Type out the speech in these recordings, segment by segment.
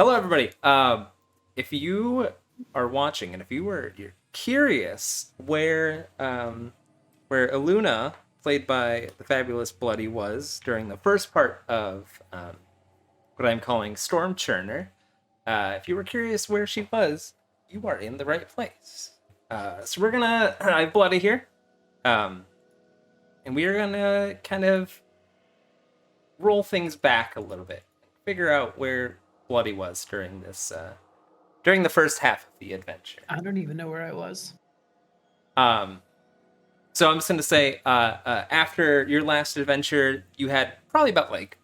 Hello, everybody. If you are watching, and if you're curious where Eluna, played by the fabulous Bloody, was during the first part of what I'm calling Storm Churner, if you were curious where she was, you are in the right place. So we're gonna I have Bloody here, um, and we are gonna kind of roll things back a little bit, figure out where Bloody was during the first half of the adventure. I don't even know where I was. Um, so I'm just going to say, after your last adventure, you had probably about like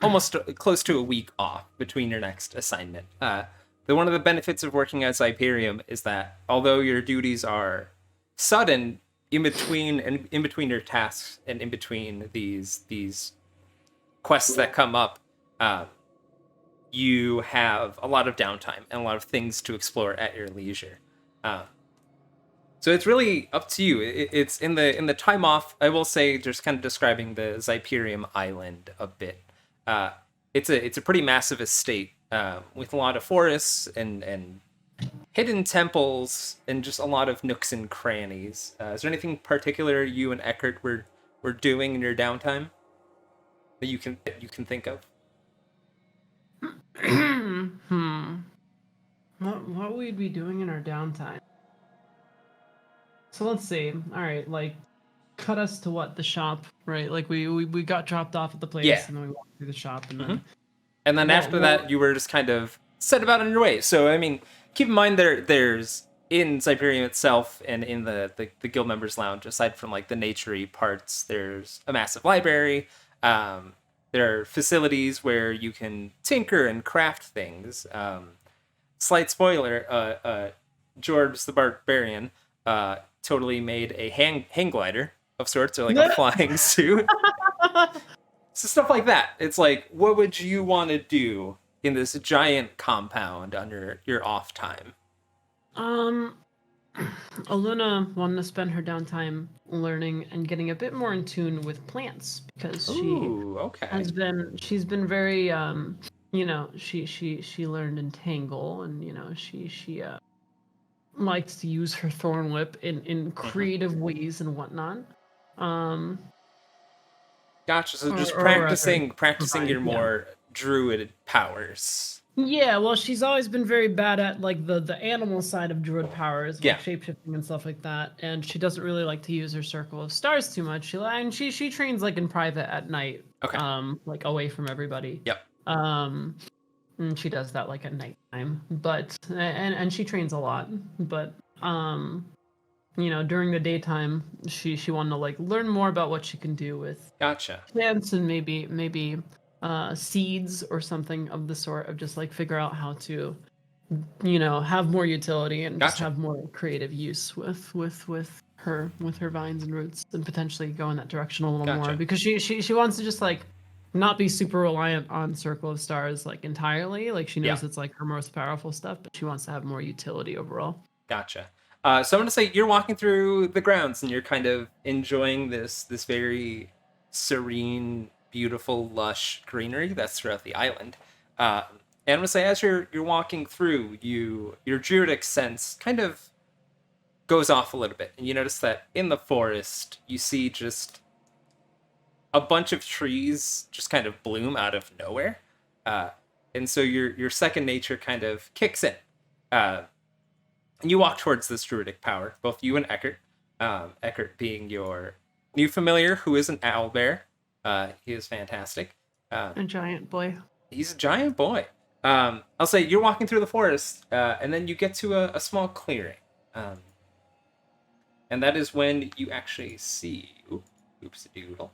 almost close to a week off between your next assignment. One of the benefits of working at Xyperium is that although your duties are sudden in between your tasks and in between these quests that come up, you have a lot of downtime and a lot of things to explore at your leisure. So it's really up to you. It's in the time off. I will say, just kind of describing the Xyperium Island a bit. It's a pretty massive estate with a lot of forests and hidden temples and just a lot of nooks and crannies. Is there anything particular you and Eckert were doing in your downtime that you can think of? What we'd be doing in our downtime? So let's see. All right, like cut us to what, the shop, right? Like we got dropped off at the place, Yeah. and then we walked through the shop, and then And then after that, you were just kind of set about on your way. So I mean, keep in mind there's in Xyperium itself and in the guild members lounge, aside from like the naturey parts, there's a massive library. There are facilities where you can tinker and craft things. Slight spoiler: Jorbs the Barbarian totally made a hang glider of sorts, or like a flying suit. So stuff like that. It's like, what would you want to do in this giant compound on your off time? Aluna wanted to spend her downtime learning and getting a bit more in tune with plants because Ooh, okay. she's been very she learned Entangle, and she likes to use her thorn whip in creative ways and whatnot. Gotcha. So just Or practicing your yeah. more druid powers. Yeah, well, she's always been very bad at like the animal side of druid powers, like shapeshifting and stuff like that. And she doesn't really like to use her circle of stars too much. She trains like in private at night, Okay. like away from everybody. Yep. And she does that like at nighttime. But and she trains a lot. But during the daytime, she wanted to like learn more about what she can do with Gotcha. plants, and maybe seeds or something of the sort, of just like figure out how to have more utility and just have more creative use with her vines and roots, and potentially go in that direction a little more, because she wants to just like not be super reliant on Circle of Stars like entirely. Like she knows it's like her most powerful stuff, but she wants to have more utility overall. Gotcha. So I'm gonna say you're walking through the grounds and you're kind of enjoying this very serene, beautiful, lush greenery that's throughout the island. And I'm gonna say, as you're walking through, your druidic sense kind of goes off a little bit, and you notice that in the forest you see just a bunch of trees just kind of bloom out of nowhere, and so your second nature kind of kicks in. And you walk towards this druidic power, both you and Eckert. Eckert being your new familiar, who is an owlbear. He is fantastic. A giant boy. He's a giant boy. I'll say you're walking through the forest, and then you get to a small clearing. And that is when you actually see... Oops-a-doodle.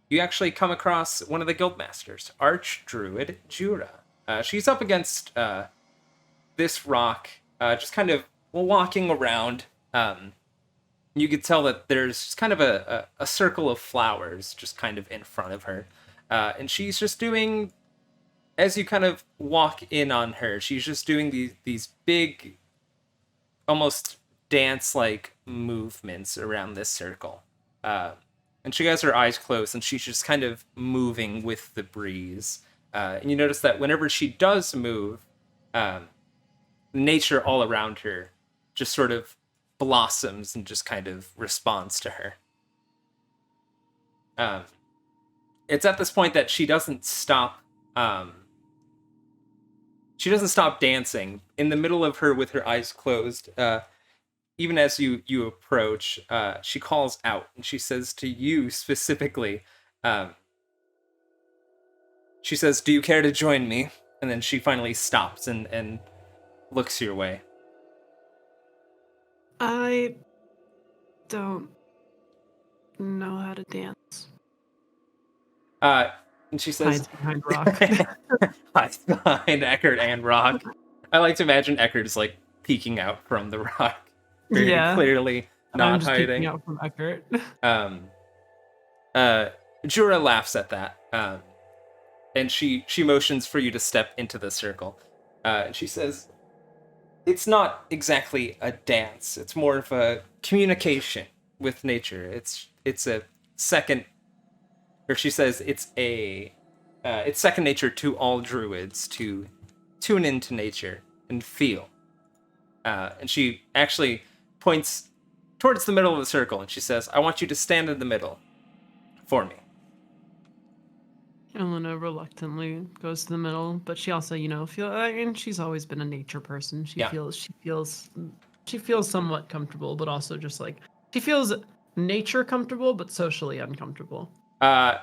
You actually come across one of the guildmasters, Archdruid Jura. She's up against this rock, just kind of walking around. You could tell that there's just kind of a circle of flowers just kind of in front of her. And she's just doing, as you kind of walk in on her, she's just doing these big, almost dance-like movements around this circle. And she has her eyes closed, and she's just kind of moving with the breeze. And you notice that whenever she does move, nature all around her just sort of blossoms and just kind of responds to her. It's at this point that she doesn't stop. She doesn't stop dancing in the middle of her with her eyes closed. Even as you approach, she calls out and she says to you specifically. She says, "Do you care to join me?" And then she finally stops and looks your way. I don't know how to dance. And she says, hides behind Rock. hides behind Eckert and Rock. I like to imagine Eckert's like peeking out from the rock, very clearly not I'm just hiding. Peeking out from Eckert. Jura laughs at that, and she motions for you to step into the circle. And she says, "It's not exactly a dance. It's more of a communication with nature. It's a second." Or she says it's second nature to all druids to tune into nature and feel. And she actually points towards the middle of the circle and she says, "I want you to stand in the middle for me." Eluna reluctantly goes to the middle, but she also, and she's always been a nature person. She feels somewhat comfortable, but also just like she feels nature comfortable, but socially uncomfortable.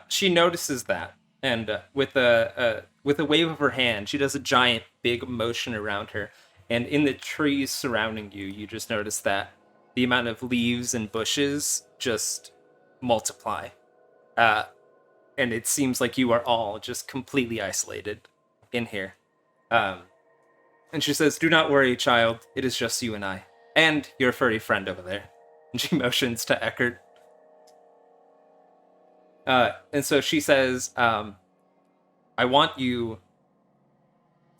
She notices that, and with a wave of her hand, she does a giant, big motion around her, and in the trees surrounding you, you just notice that the amount of leaves and bushes just multiply, and it seems like you are all just completely isolated in here. And she says, "Do not worry, child. It is just you and I, and your furry friend over there." And she motions to Eckert. And so she says, "I want you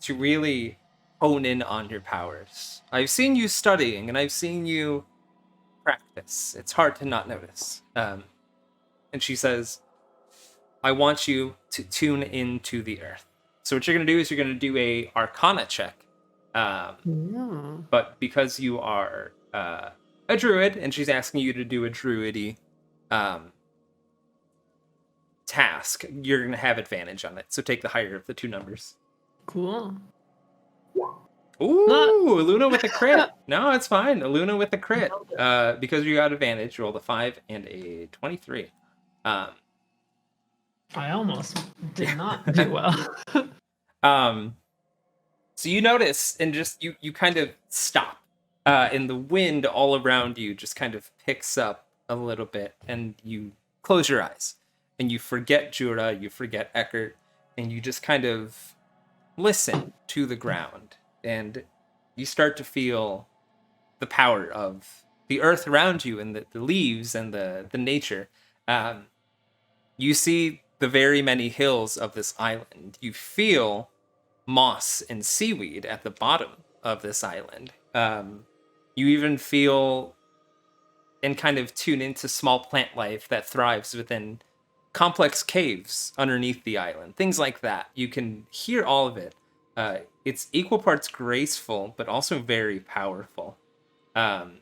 to really hone in on your powers. I've seen you studying, and I've seen you practice. It's hard to not notice." And she says, "I want you to tune into the earth. So what you're going to do is you're going to do a Arcana check. But because you are a druid, and she's asking you to do a druidy task, you're going to have advantage on it. So take the higher of the two numbers." Cool. Ooh, Luna with a crit. No, it's fine. Luna with a crit. Because you got advantage, roll a 5 and a 23. I almost did not do well. So you notice and just you kind of stop. And the wind all around you just kind of picks up a little bit, and you close your eyes. And you forget Jura, you forget Eckert, and you just kind of listen to the ground. And you start to feel the power of the earth around you and the leaves and the nature. You see the very many hills of this island. You feel moss and seaweed at the bottom of this island. You even feel and kind of tune into small plant life that thrives within complex caves underneath the island, things like that. You can hear all of it. It's equal parts graceful, but also very powerful. And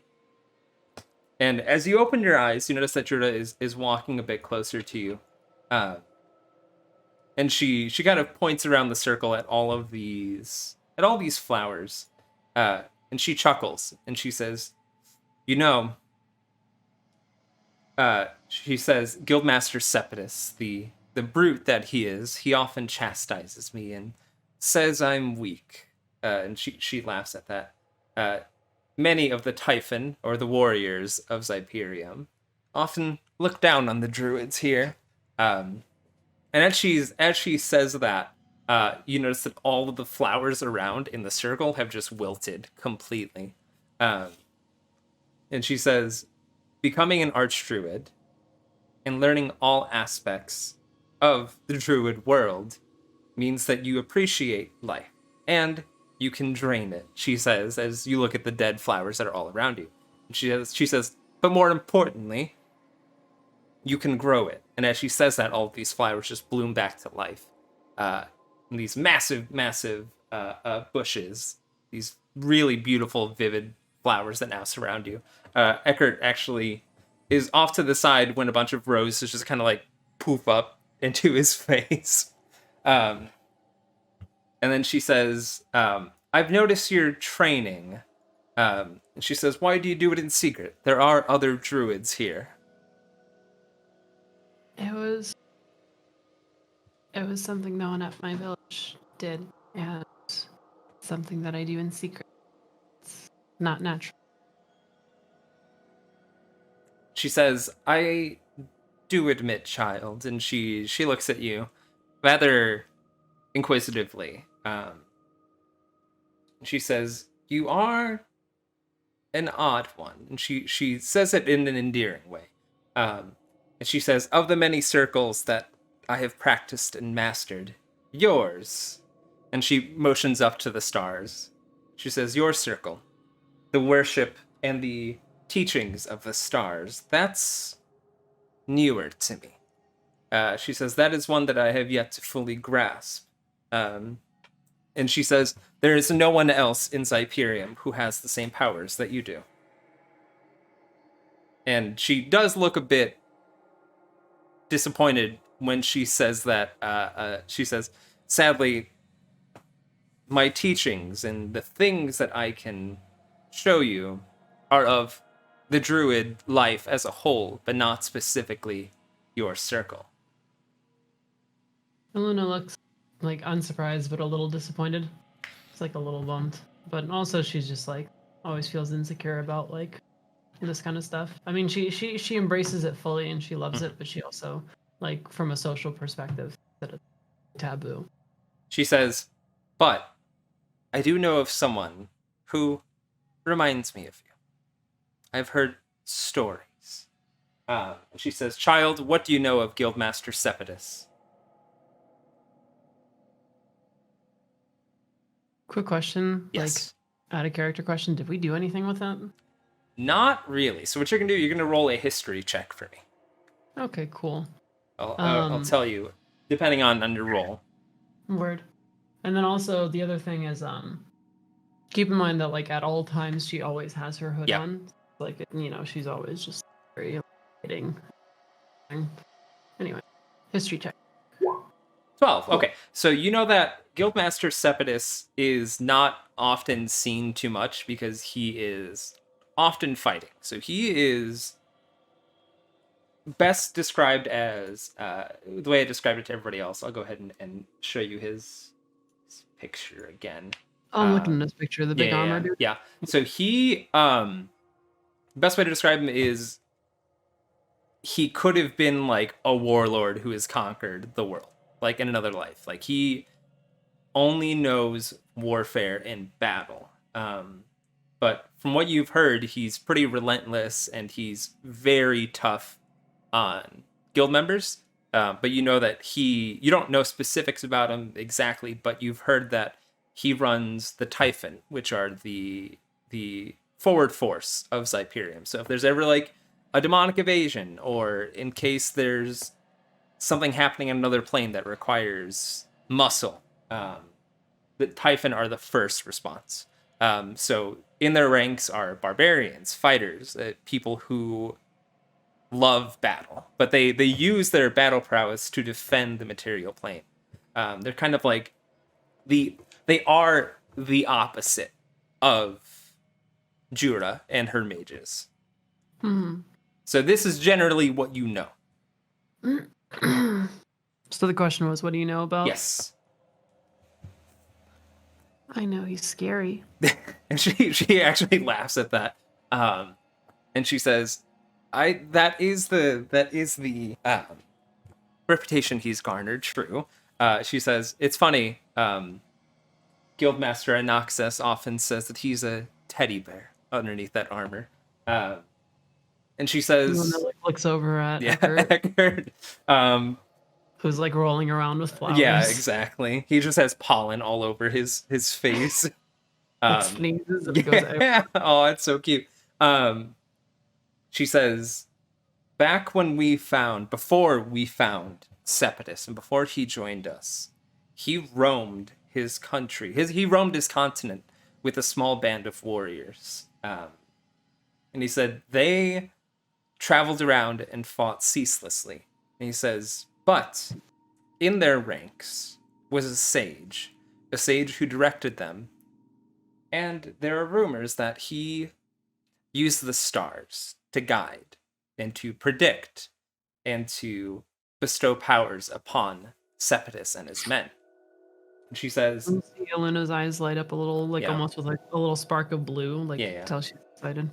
as you open your eyes, you notice that Jura is walking a bit closer to you. And she kind of points around the circle at all these flowers. And she chuckles and she says, she says, "Guildmaster Sepidus, the brute that he is, he often chastises me and says I'm weak." And she laughs at that. "Many of the Typhon, or the warriors of Xyperium, often look down on the druids here." And as she says that, you notice that all of the flowers around in the circle have just wilted completely. And she says, "Becoming an archdruid and learning all aspects of the druid world means that you appreciate life and you can drain it," she says, as you look at the dead flowers that are all around you. And she says, "But more importantly, you can grow it." And as she says that, all of these flowers just bloom back to life. and these massive, massive bushes, these really beautiful, vivid flowers that now surround you. Eckert actually is off to the side when a bunch of roses just kind of like poof up into his face. And then she says, I've noticed your training. And she says, why do you do it in secret? There are other druids here. It was something no one at my village did, and something that I do in secret. It's not natural. She says, I do admit, child, and she looks at you rather inquisitively. She says, you are an odd one. And she says it in an endearing way. And she says, of the many circles that I have practiced and mastered, yours. And she motions up to the stars. She says, your circle, the worship and the teachings of the stars, that's newer to me. She says, that is one that I have yet to fully grasp. And she says, there is no one else in Xyperium who has the same powers that you do. And she does look a bit disappointed when she says that. She says, sadly, my teachings and the things that I can show you are of the druid life as a whole, but not specifically your circle. Eluna looks like unsurprised but a little disappointed. It's like a little bummed, but also she's just like always feels insecure about like this kind of stuff. I mean, she embraces it fully and she loves it, but she also, like, from a social perspective, that it's taboo. She says, but I do know of someone who reminds me of you. I've heard stories. She says, child, what do you know of Guildmaster Cepidus? Quick question. Yes. Like, out of character question. Did we do anything with that? Not really. So what you're going to do, you're going to roll a history check for me. Okay, cool. I'll tell you, depending on your roll. Word. And then also the other thing is, keep in mind that like at all times she always has her hood on. Like, you know, she's always just very exciting. Anyway, history check. 12. Okay. So you know that Guildmaster Cepidus is not often seen too much because he is often fighting. So he is best described as, the way I described it to everybody else, I'll go ahead and show you his picture again. Oh, I'm looking at this picture of the big armor dude. Yeah. So he, best way to describe him is he could have been like a warlord who has conquered the world, like in another life. Like he only knows warfare and battle. But from what you've heard, he's pretty relentless and he's very tough on guild members. But you know that you don't know specifics about him exactly, but you've heard that he runs the Typhon, which are the forward force of Xyperium. So if there's ever like a demonic evasion, or in case there's something happening on another plane that requires muscle, the Typhon are the first response. So in their ranks are barbarians, fighters, people who love battle, but they use their battle prowess to defend the material plane. They're kind of like they are the opposite of Jura and her mages. So this is generally what you know. So the question was, what do you know about? Yes. I know he's scary. And she actually laughs at that. And she says, that is the reputation he's garnered, true. She says, it's funny, Guildmaster Anaxes often says that he's a teddy bear underneath that armor. And she says, the one that, like, looks over at Eckert, who's like rolling around with flowers. Yeah, exactly. He just has pollen all over his face. Sneezes and it goes out. Oh, it's so cute. She says, before we found Cepidus and before he joined us, he roamed his country. He roamed his continent with a small band of warriors. And he said they traveled around and fought ceaselessly. And he says, but in their ranks was a sage who directed them. And there are rumors that he used the stars to guide and to predict and to bestow powers upon Sepetus and his men. And she says, You see Eluna's eyes light up a little, like Yeah. almost with like a little spark of blue, like Yeah. tell she's excited.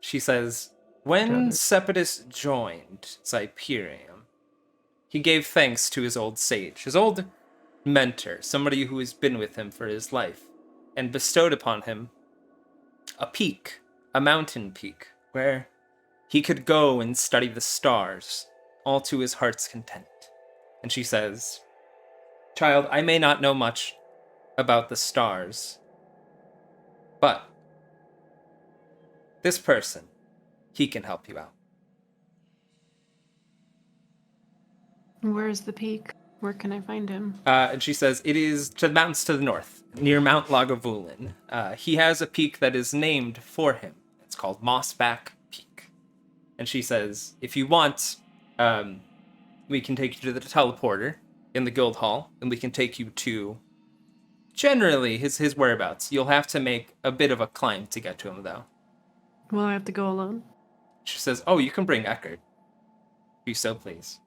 She says, when Sepetus joined Xyperium, he gave thanks to his old sage, his old mentor, somebody who has been with him for his life, and bestowed upon him a peak, a mountain peak, where he could go and study the stars, all to his heart's content. And she says, child, I may not know much about the stars, but this person, he can help you out. Where's the peak? Where can I find him? And she says, it is to the mountains to the north, near Mount Lagavulin. He has a peak that is named for him. It's called Mossback Peak. And she says, if you want, we can take you to the teleporter in the guild hall, and we can take you to, generally, his whereabouts. You'll have to make a bit of a climb to get to him, though. Will I have to go alone? She says, oh, you can bring Eckert. Be so pleased.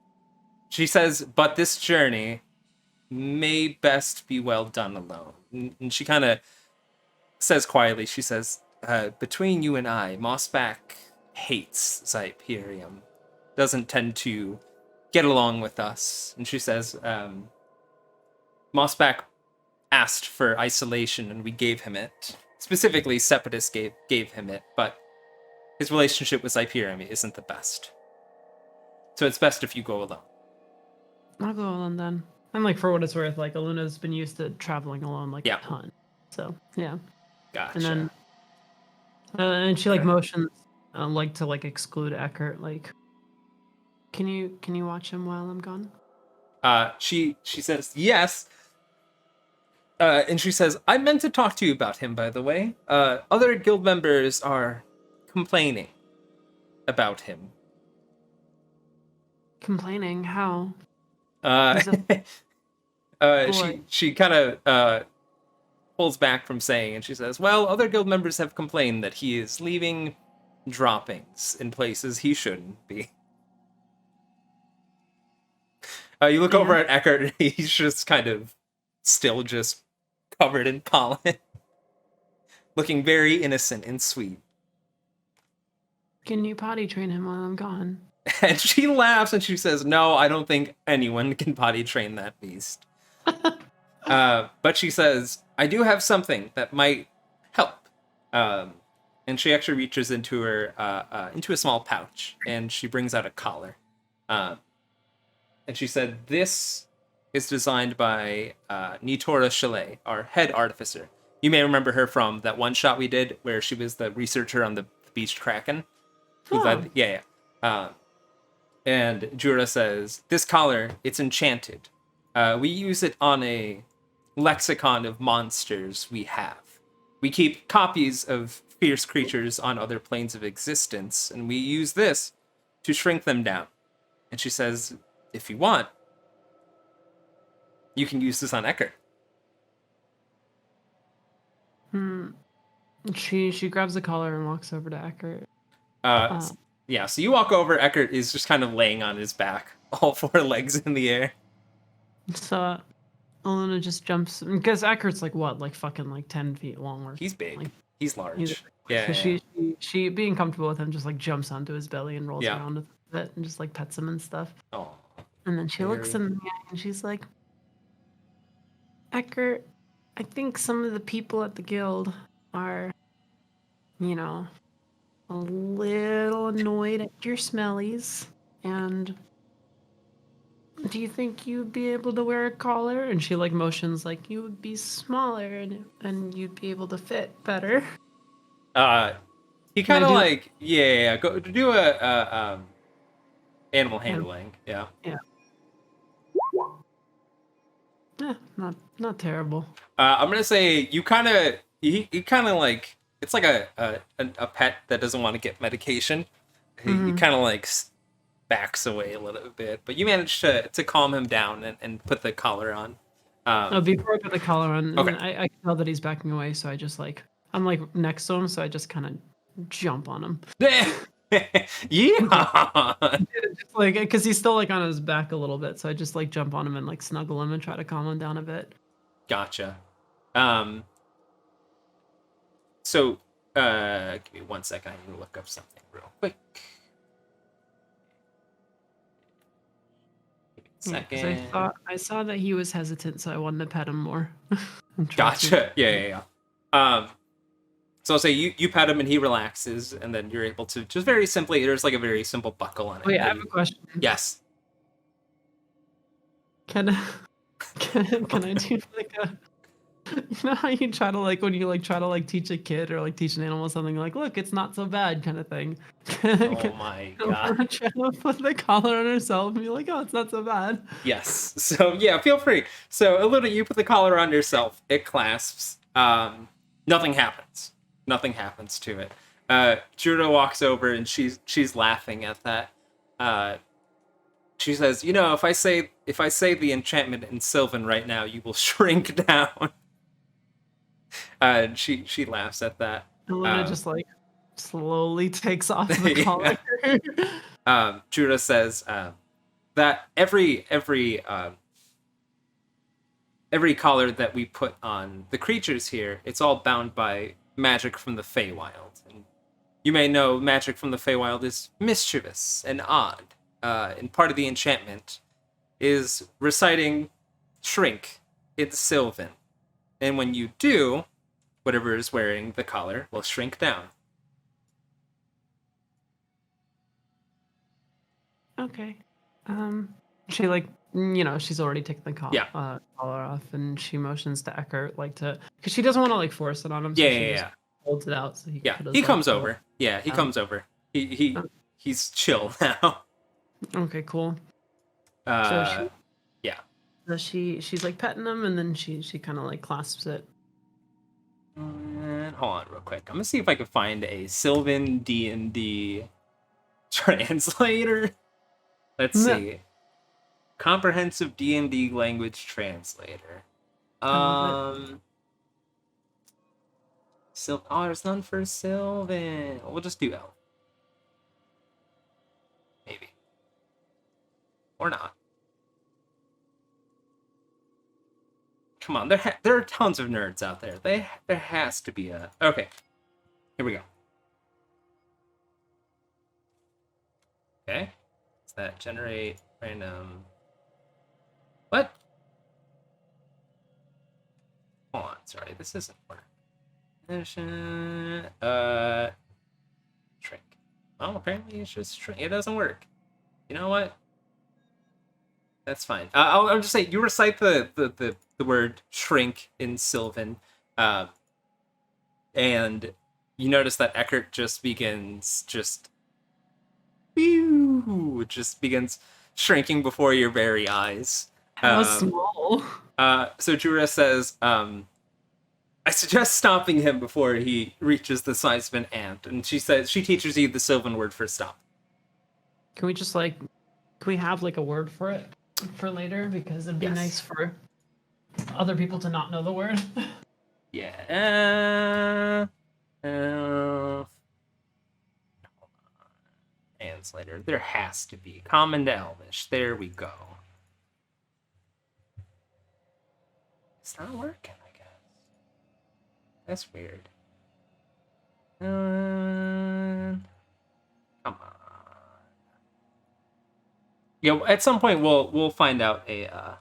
She says, but this journey may best be well done alone. And she kind of says quietly, she says, between you and I, Mossback hates Xyperium. Doesn't tend to get along with us. And she says, Mossback asked for isolation and we gave him it. Specifically, Sepetus gave him it, but his relationship with Xyperium isn't the best. So it's best if you go alone. I'll go alone then. And like for what it's worth, like Eluna's been used to traveling alone like a ton. So yeah. Gotcha. And then and she like motions like to like exclude Eckert. Like, can you watch him while I'm gone? She says yes. And she says, I meant to talk to you about him, by the way. Other guild members are complaining about him. Complaining? How? She kind of pulls back from saying, and she says, well, other guild members have complained that he is leaving droppings in places he shouldn't be. You look over at Eckert, and he's just kind of still just covered in pollen, looking very innocent and sweet. Can you potty train him while I'm gone? And she laughs and she says, no, I don't think anyone can potty train that beast. But she says, I do have something that might help. And she actually reaches into into a small pouch, and she brings out a collar. And she said, this is designed by Nitora Chalet, our head artificer. You may remember her from that one shot we did where she was the researcher on the beached kraken. And Jura says, this collar, it's enchanted. We use it on a lexicon of monsters we have. We keep copies of fierce creatures on other planes of existence, and we use this to shrink them down. And she says, if you want, you can use this on Eckert. She grabs the collar and walks over to Eckert. Yeah, so you walk over, Eckert is just kind of laying on his back, all four legs in the air. So Eluna just jumps, because Eckert's like what, like fucking like 10 feet long. Or he's big. Like, he's large. So she being comfortable with him just like jumps onto his belly and rolls around with it and just like pets him and stuff. Oh. And then she looks in the eye and she's like, Eckert, I think some of the people at the guild are, you know, a little annoyed at your smellies. And do you think you'd be able to wear a collar? And she like motions like you would be smaller and you'd be able to fit better. He kind of like go do a animal handling. Yeah. Not terrible. I'm gonna say you kind of he kind of like it's like a pet that doesn't want to get medication. He kind of like backs away a little bit, but you manage to calm him down and put the collar on. Before I put the collar on, Okay. and I can tell that he's backing away, so I just like I'm like next to him, so I just kind of jump on him. Yeah. Just like because he's still like on his back a little bit, so I just like jump on him and like snuggle him and try to calm him down a bit. Gotcha. So give me 1 second. I need to look up something real quick. Second. Yeah, I saw that he was hesitant, so I wanted to pet him more. Gotcha. Yeah. So I'll say you pet him and he relaxes, and then you're able to just very simply. There's like a very simple buckle on it. Wait, I have a question. Yes. Can I do like a? You know how you try to like when you like try to like teach a kid or like teach an animal something like, look, it's not so bad kind of thing. Oh my god. Try to put the collar on herself and be like, oh, it's not so bad. Yes. So yeah, feel free. So Eluna, you put the collar on yourself. It clasps. Nothing happens. Nothing happens to it. Judah walks over and she's laughing at that. She says, "You know, if I say the enchantment in Sylvan right now, you will shrink down." And she laughs at that. Eluna just like slowly takes off the collar. Judah says that every collar that we put on the creatures here, it's all bound by magic from the Feywild. And you may know magic from the Feywild is mischievous and odd. And part of the enchantment is reciting Shrink in Sylvan. And when you do, whatever is wearing the collar will shrink down. Okay. She like she's already taken the collar off, and she motions to Eckert like to because she doesn't want to like force it on him. So she just holds it out so he comes over. Yeah, he comes over. He's chill now. Okay, cool. So she's like petting him, and then she kind of like clasps it. Hold on real quick. I'm gonna see if I can find a Sylvan D&D translator. Let's see. Comprehensive D&D language translator. There's none for Sylvan. We'll just do Elf. Maybe. Or not. Come on, there are tons of nerds out there. There has to be a... Okay. Here we go. Okay. Does that generate random... What? Hold on, sorry, this isn't working. Shrink. Well, apparently it's just shrink. It doesn't work. You know what? That's fine. I'll just say you recite the word shrink in Sylvan, and you notice that Eckert just begins shrinking before your very eyes. How small? So Jura says, I suggest stopping him before he reaches the size of an ant. And she says she teaches you the Sylvan word for stop. Can we have like a word for it for later? Because it'd be nice for other people to not know the word. Yeah. Translator. There has to be. Common to Elvish. There we go. It's not working, I guess. That's weird. Come on. Yeah, at some point we'll find out a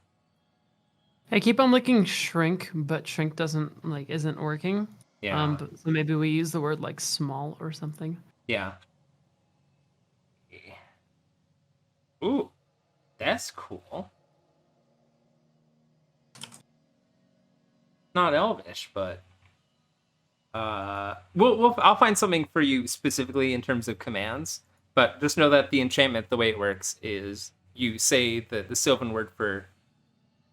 I keep on looking shrink, but shrink isn't working. Yeah. So maybe we use the word like small or something. Yeah. Ooh, that's cool. Not Elvish, but I'll find something for you specifically in terms of commands. But just know that the enchantment, the way it works, is you say the Sylvan word for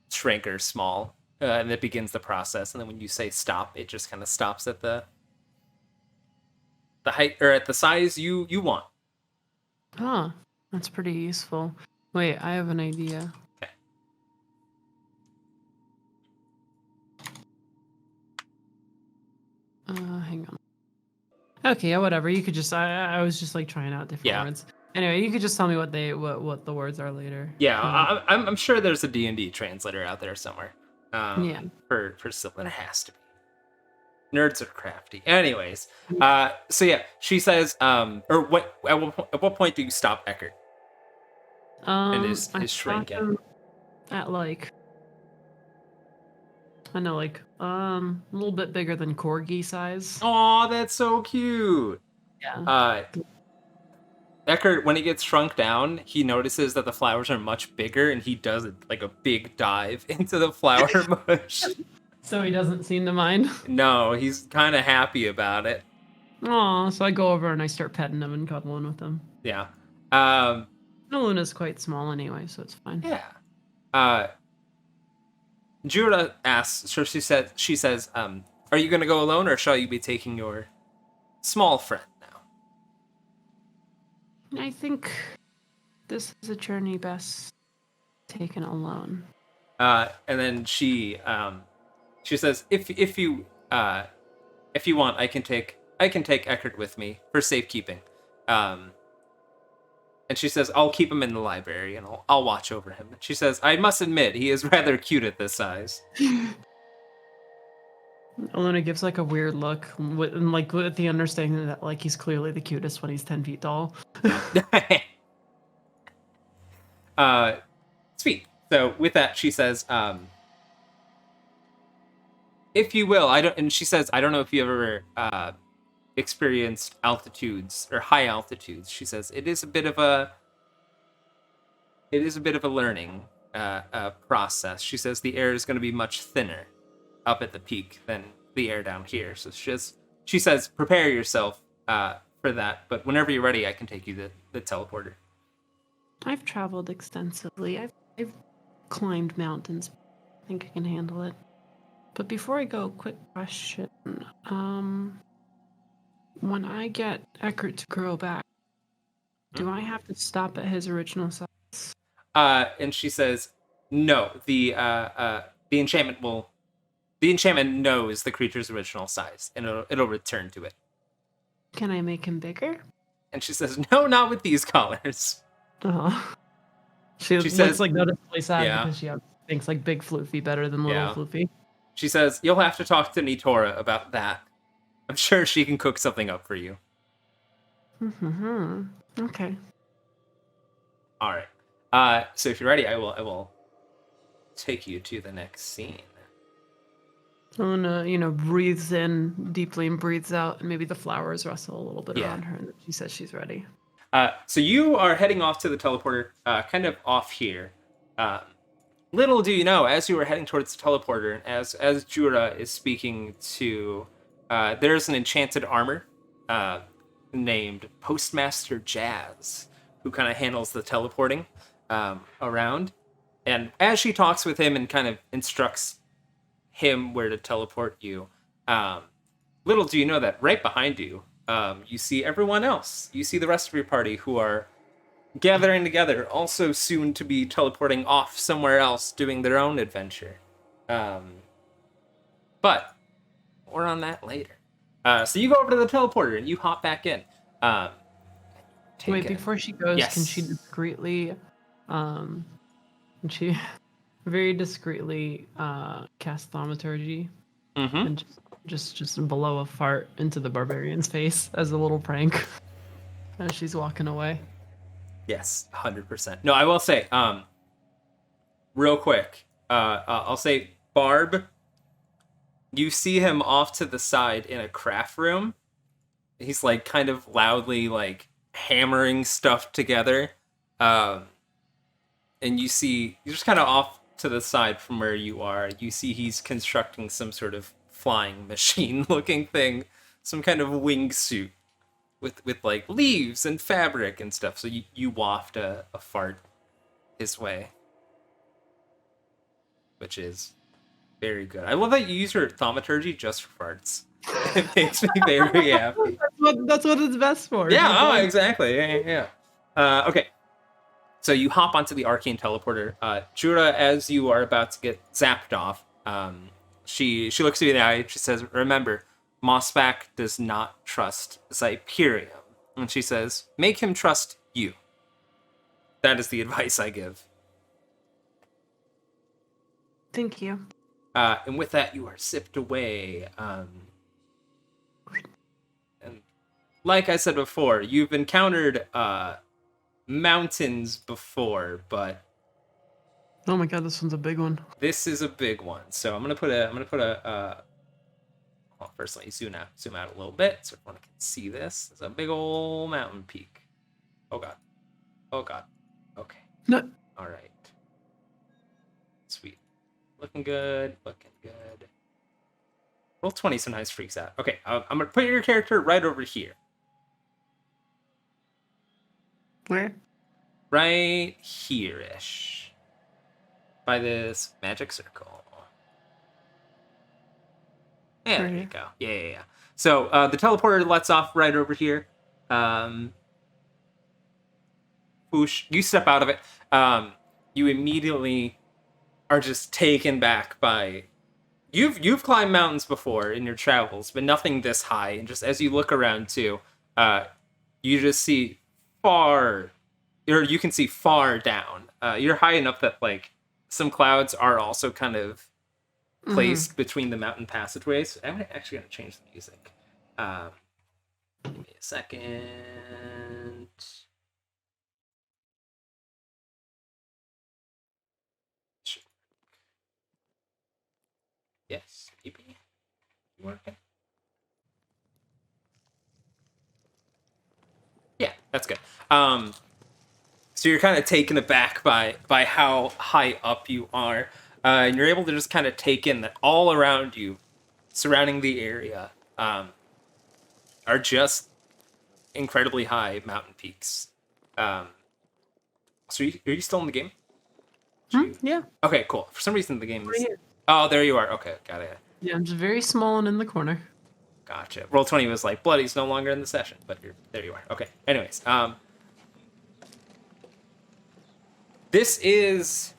shrink or small, and it begins the process. And then when you say stop, it just kind of stops at the height or at the size you want. Oh, that's pretty useful. Wait, I have an idea. Okay. Hang on. Okay, yeah, whatever. You could just I was just like trying out different words. Anyway, you could just tell me what the words are later. Yeah, I'm sure there's a D&D translator out there somewhere. Yeah. For Sylvan, it has to be. Nerds are crafty. Anyways, so yeah, she says, or what? At what point do you stop Eckert? And his shrinking at like, I know, like a little bit bigger than corgi size. Oh, that's so cute. Yeah. Eckert, when he gets shrunk down, he notices that the flowers are much bigger, and he does like a big dive into the flower bush. So he doesn't seem to mind. No, he's kind of happy about it. Aw, so I go over and I start petting him and cuddling with him. Yeah. Eluna's quite small anyway, so it's fine. Yeah. Jura asks, so she says, are you going to go alone, or shall you be taking your small friend now? I think this is a journey best taken alone. And then she says, if you want, I can take Eckert with me for safekeeping. And she says, I'll keep him in the library, and I'll watch over him. She says, I must admit, he is rather cute at this size. Eluna gives like a weird look, with the understanding that like he's clearly the cutest when he's 10 feet tall. Sweet. So with that, she says, if you will, she says, I don't know if you ever experienced altitudes or high altitudes. She says it is a bit of a learning process. She says the air is going to be much thinner up at the peak than the air down here. So she says prepare yourself for that. But whenever you're ready, I can take you to the teleporter. I've traveled extensively. I've climbed mountains. I think I can handle it. But before I go, quick question. When I get Eckert to grow back, do I have to stop at his original size? And she says, no. The enchantment knows the creature's original size, and it'll return to it. Can I make him bigger? And she says, no, not with these collars. Oh. She says, like noticeably sad because she thinks like big floofy better than little floofy. She says, you'll have to talk to Nitora about that. I'm sure she can cook something up for you. Mm-hmm. Okay. All right. So if you're ready, I will take you to the next scene. Eluna, breathes in deeply and breathes out, and maybe the flowers rustle a little bit around her, and she says she's ready. So you are heading off to the teleporter, kind of off here. Little do you know, as you are heading towards the teleporter, as Jura is speaking to, there's an enchanted armor named Postmaster Jazz, who kind of handles the teleporting around. And as she talks with him and kind of instructs him where to teleport you, little do you know that right behind you, you see everyone else. You see the rest of your party who are gathering together, also soon to be teleporting off somewhere else, doing their own adventure. But more on that later. So you go over to the teleporter and you hop back in. Wait, before she goes, yes. Can she discreetly, very discreetly cast thaumaturgy and just blow a fart into the barbarian's face as a little prank as she's walking away? Yes, 100%. No, I will say, real quick, I'll say, Barb, you see him off to the side in a craft room. He's like kind of loudly like hammering stuff together. And you see, you're just kind of off to the side from where you are. You see he's constructing some sort of flying machine looking thing, some kind of wingsuit with like leaves and fabric and stuff. So you waft a fart his way. which is very good. I love that you use your thaumaturgy just for farts. It makes me very happy. That's what it's best for. Yeah, exactly. Yeah. Okay. So you hop onto the arcane teleporter. Jura, as you are about to get zapped off, she looks you in the eye. She says, "Remember, Mossback does not trust Xyperium." And she says, "Make him trust you." That is the advice I give. Thank you. And with that, you are sipped away. And like I said before, you've encountered mountains before, but oh my god, this one's a big one. this is a big one. So I'm gonna put a. Well, first let me zoom out a little bit so everyone can see this. It's a big old mountain peak. Oh god. Oh god. Okay. No. All right. Sweet. Looking good. Looking good. Roll 20 sometimes freaks out. Okay, I'm gonna put your character right over here. Where? Right here-ish. By this magic circle. Yeah, there you go. Yeah. So the teleporter lets off right over here. Whoosh, you step out of it. You immediately are just taken back by... You've climbed mountains before in your travels, but nothing this high. And just as you look around too, you just see far... Or you can see far down. You're high enough that like some clouds are also kind of placed between the mountain passageways. I'm actually going to change the music. Give me a second. Yes, maybe. You working? Yeah, that's good. So you're kind of taken aback by how high up you are, and you're able to just kind of take in that all around you, surrounding the area, are just incredibly high mountain peaks. So are you still in the game? Yeah. Okay, cool. For some reason the game is... Right here. Oh, there you are. Okay, got it. Yeah, I'm just very small and in the corner. Gotcha. Roll 20 was like, Bloody's no longer in the session, but there you are. Okay. Anyways, this is,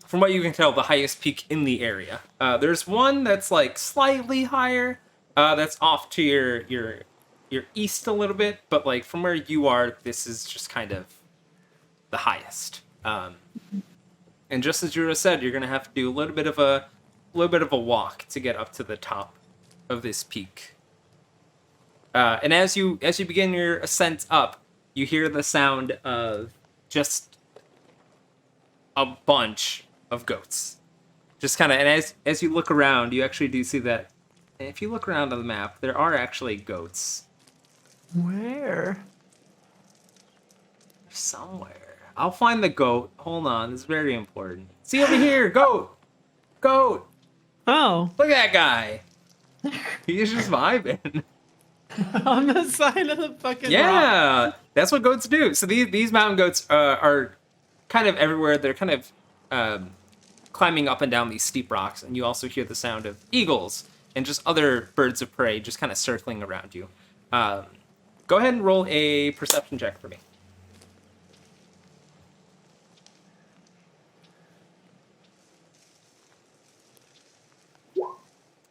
from what you can tell, the highest peak in the area. There's one that's like slightly higher. That's off to your east a little bit, but like from where you are, this is just kind of the highest. And just as Jura said, you're gonna have to do a little bit of a walk to get up to the top of this peak. And as you begin your ascent up, you hear the sound of just a bunch of goats. Just kind of, and as you look around, you actually do see that. And if you look around on the map, there are actually goats. Where? Somewhere. I'll find the goat. Hold on, it's very important. See over here, goat! Goat! Oh. Look at that guy! He's just vibing. On the side of the fucking Yeah! rock. That's what goats do. So these mountain goats are kind of everywhere. They're kind of climbing up and down these steep rocks, and you also hear the sound of eagles and just other birds of prey just kind of circling around you. Go ahead and roll a perception check for me.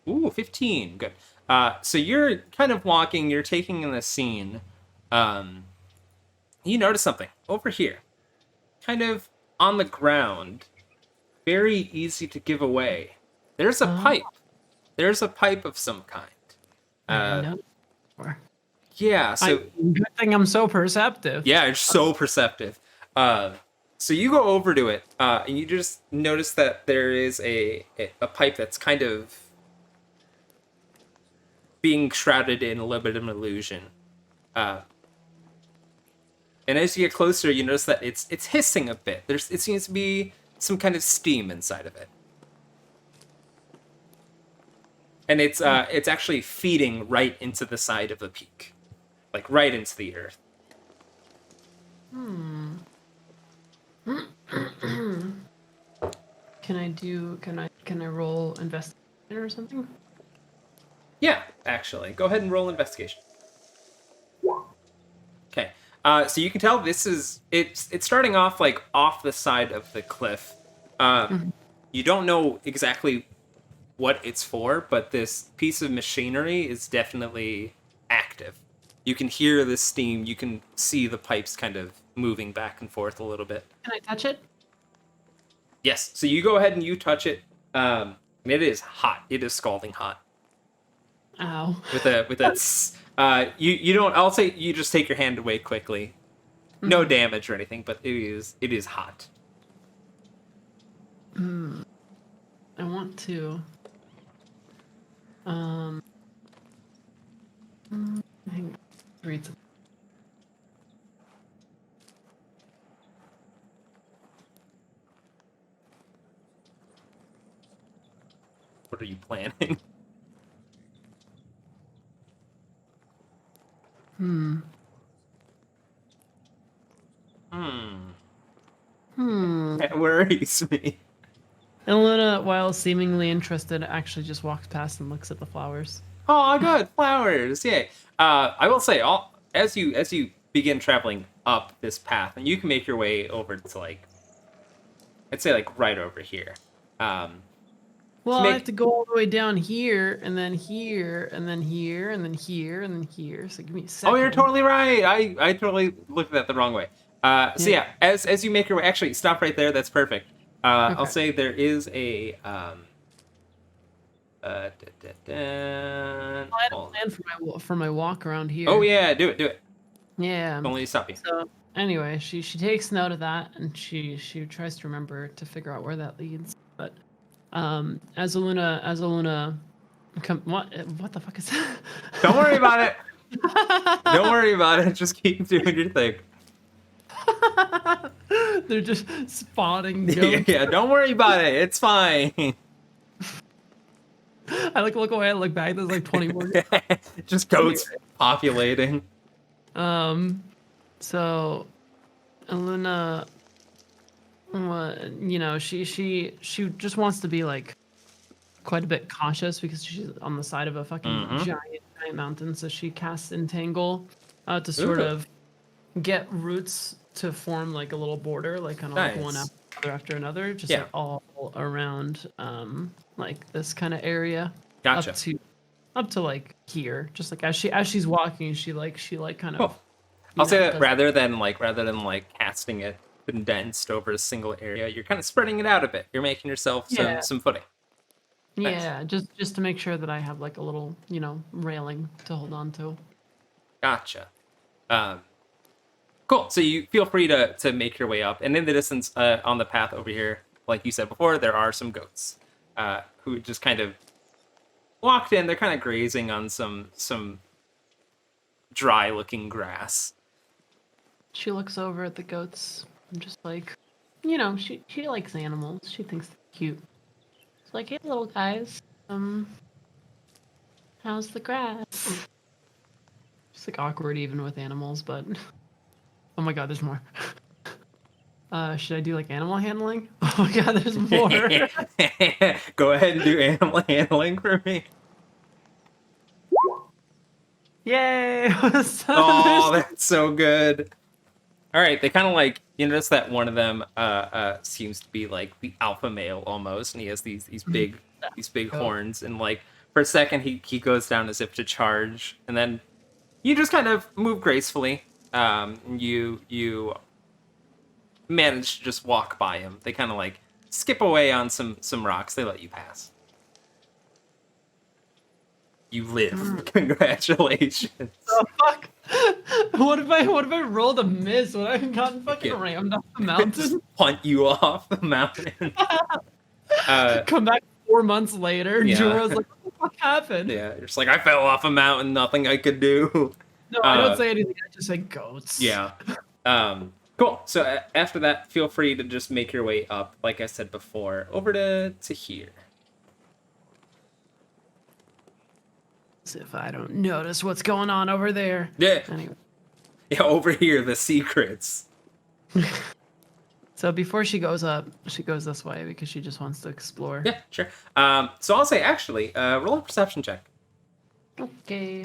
Ooh, 15. Good. So you're kind of walking, you're taking in the scene. You notice something over here. Kind of on the ground. Very easy to give away. There's a pipe. There's a pipe of some kind. Yeah, so... Good thing I'm so perceptive. Yeah, it's so perceptive. So you go over to it, and you just notice that there is a pipe that's kind of being shrouded in a little bit of an illusion. And as you get closer, you notice that it's hissing a bit. It seems to be some kind of steam inside of it. And it's actually feeding right into the side of the peak. Like right into the earth. Okay, Can I roll investigation or something? Yeah, actually. Go ahead and roll investigation. Okay. So you can tell it's starting off like off the side of the cliff. Mhm. You don't know exactly what it's for, but this piece of machinery is definitely active. You can hear the steam. You can see the pipes kind of moving back and forth a little bit. Can I touch it? Yes. So you go ahead and you touch it. And it is hot. It is scalding hot. Ow. You don't. I'll say you just take your hand away quickly. No Mhm. damage or anything, but it is hot. I want to. Um. Hang on. Read some. What are you planning? Hmm. That worries me. Eluna, while seemingly interested, actually just walks past and looks at the flowers. Oh, good flowers! Yay! I will say, as you begin traveling up this path, and you can make your way over to like, I'd say like right over here. Well, to I make have to go all the way down here, and then here, and then here, and then here, and then here. So give me a second. Oh, you're totally right. I totally looked at that the wrong way. So yeah, as you make your way, actually stop right there. That's perfect. I'll Okay. say there is a da, da, da, Well, I had a plan for my walk around here. Oh yeah, do it. Yeah. Don't let you stop you. So anyway, she takes note of that, and she tries to remember to figure out where that leads. But as Eluna, what the fuck is that? Don't worry about it. Don't worry about it. Just keep doing your thing. They're just spawning goats. Yeah, don't worry about it. It's fine. I look away, I look back. There's like 20 more. Just goats populating. So Eluna, she just wants to be like quite a bit cautious because she's on the side of a fucking giant mountain. So she casts Entangle to sort of get roots to form like a little border, like kind of like one after another, just like all around like this kind of area. Gotcha. Up to like here, just like as she's walking, she kind of. I'll say that rather than casting it condensed over a single area, you're kind of spreading it out a bit. You're making yourself some footing. Yeah, just to make sure that I have like a little, railing to hold on to. Gotcha. Cool. So you feel free to make your way up, and in the distance on the path over here, like you said before, there are some goats who just kind of walked in. They're kind of grazing on some dry-looking grass. She looks over at the goats and just like, she likes animals. She thinks they're cute. It's like, hey, little guys, how's the grass? Just like awkward even with animals, but oh my god, there's more. Should I do like animal handling? Oh my god, there's more. Go ahead and do animal handling for me. Yay! Oh, that's so good. All right, they kind of like, you notice that one of them seems to be like the alpha male almost, and he has these big horns, and like for a second he goes down as if to charge, and then you just kind of move gracefully. You manage to just walk by him. They kind of like skip away on some rocks. They let you pass. You live. Congratulations. Oh fuck! What if I rolled a miss? Would I have gotten fucking rammed off the mountain? Just punt you off the mountain. Come back 4 months later. Yeah. Jorah's like, what the fuck happened? Yeah, you're just like, I fell off a mountain. Nothing I could do. No, I don't say anything. I just say goats. Yeah. Cool. So after that, feel free to just make your way up, like I said before, over to here. As if I don't notice what's going on over there. Yeah. Anyway. Yeah, over here, the secrets. So before she goes up, she goes this way because she just wants to explore. Yeah, sure. So I'll say actually, roll a perception check. Okay.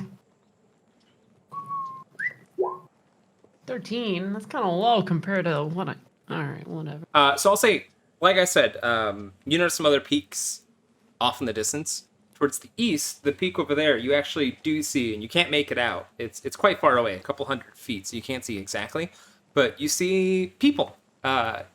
13. That's kind of low compared to what I. All right, whatever. So I'll say, like I said, you notice some other peaks off in the distance. Towards the east, the peak over there, you actually do see, and you can't make it out. It's quite far away, a couple 100 feet, so you can't see exactly. But you see people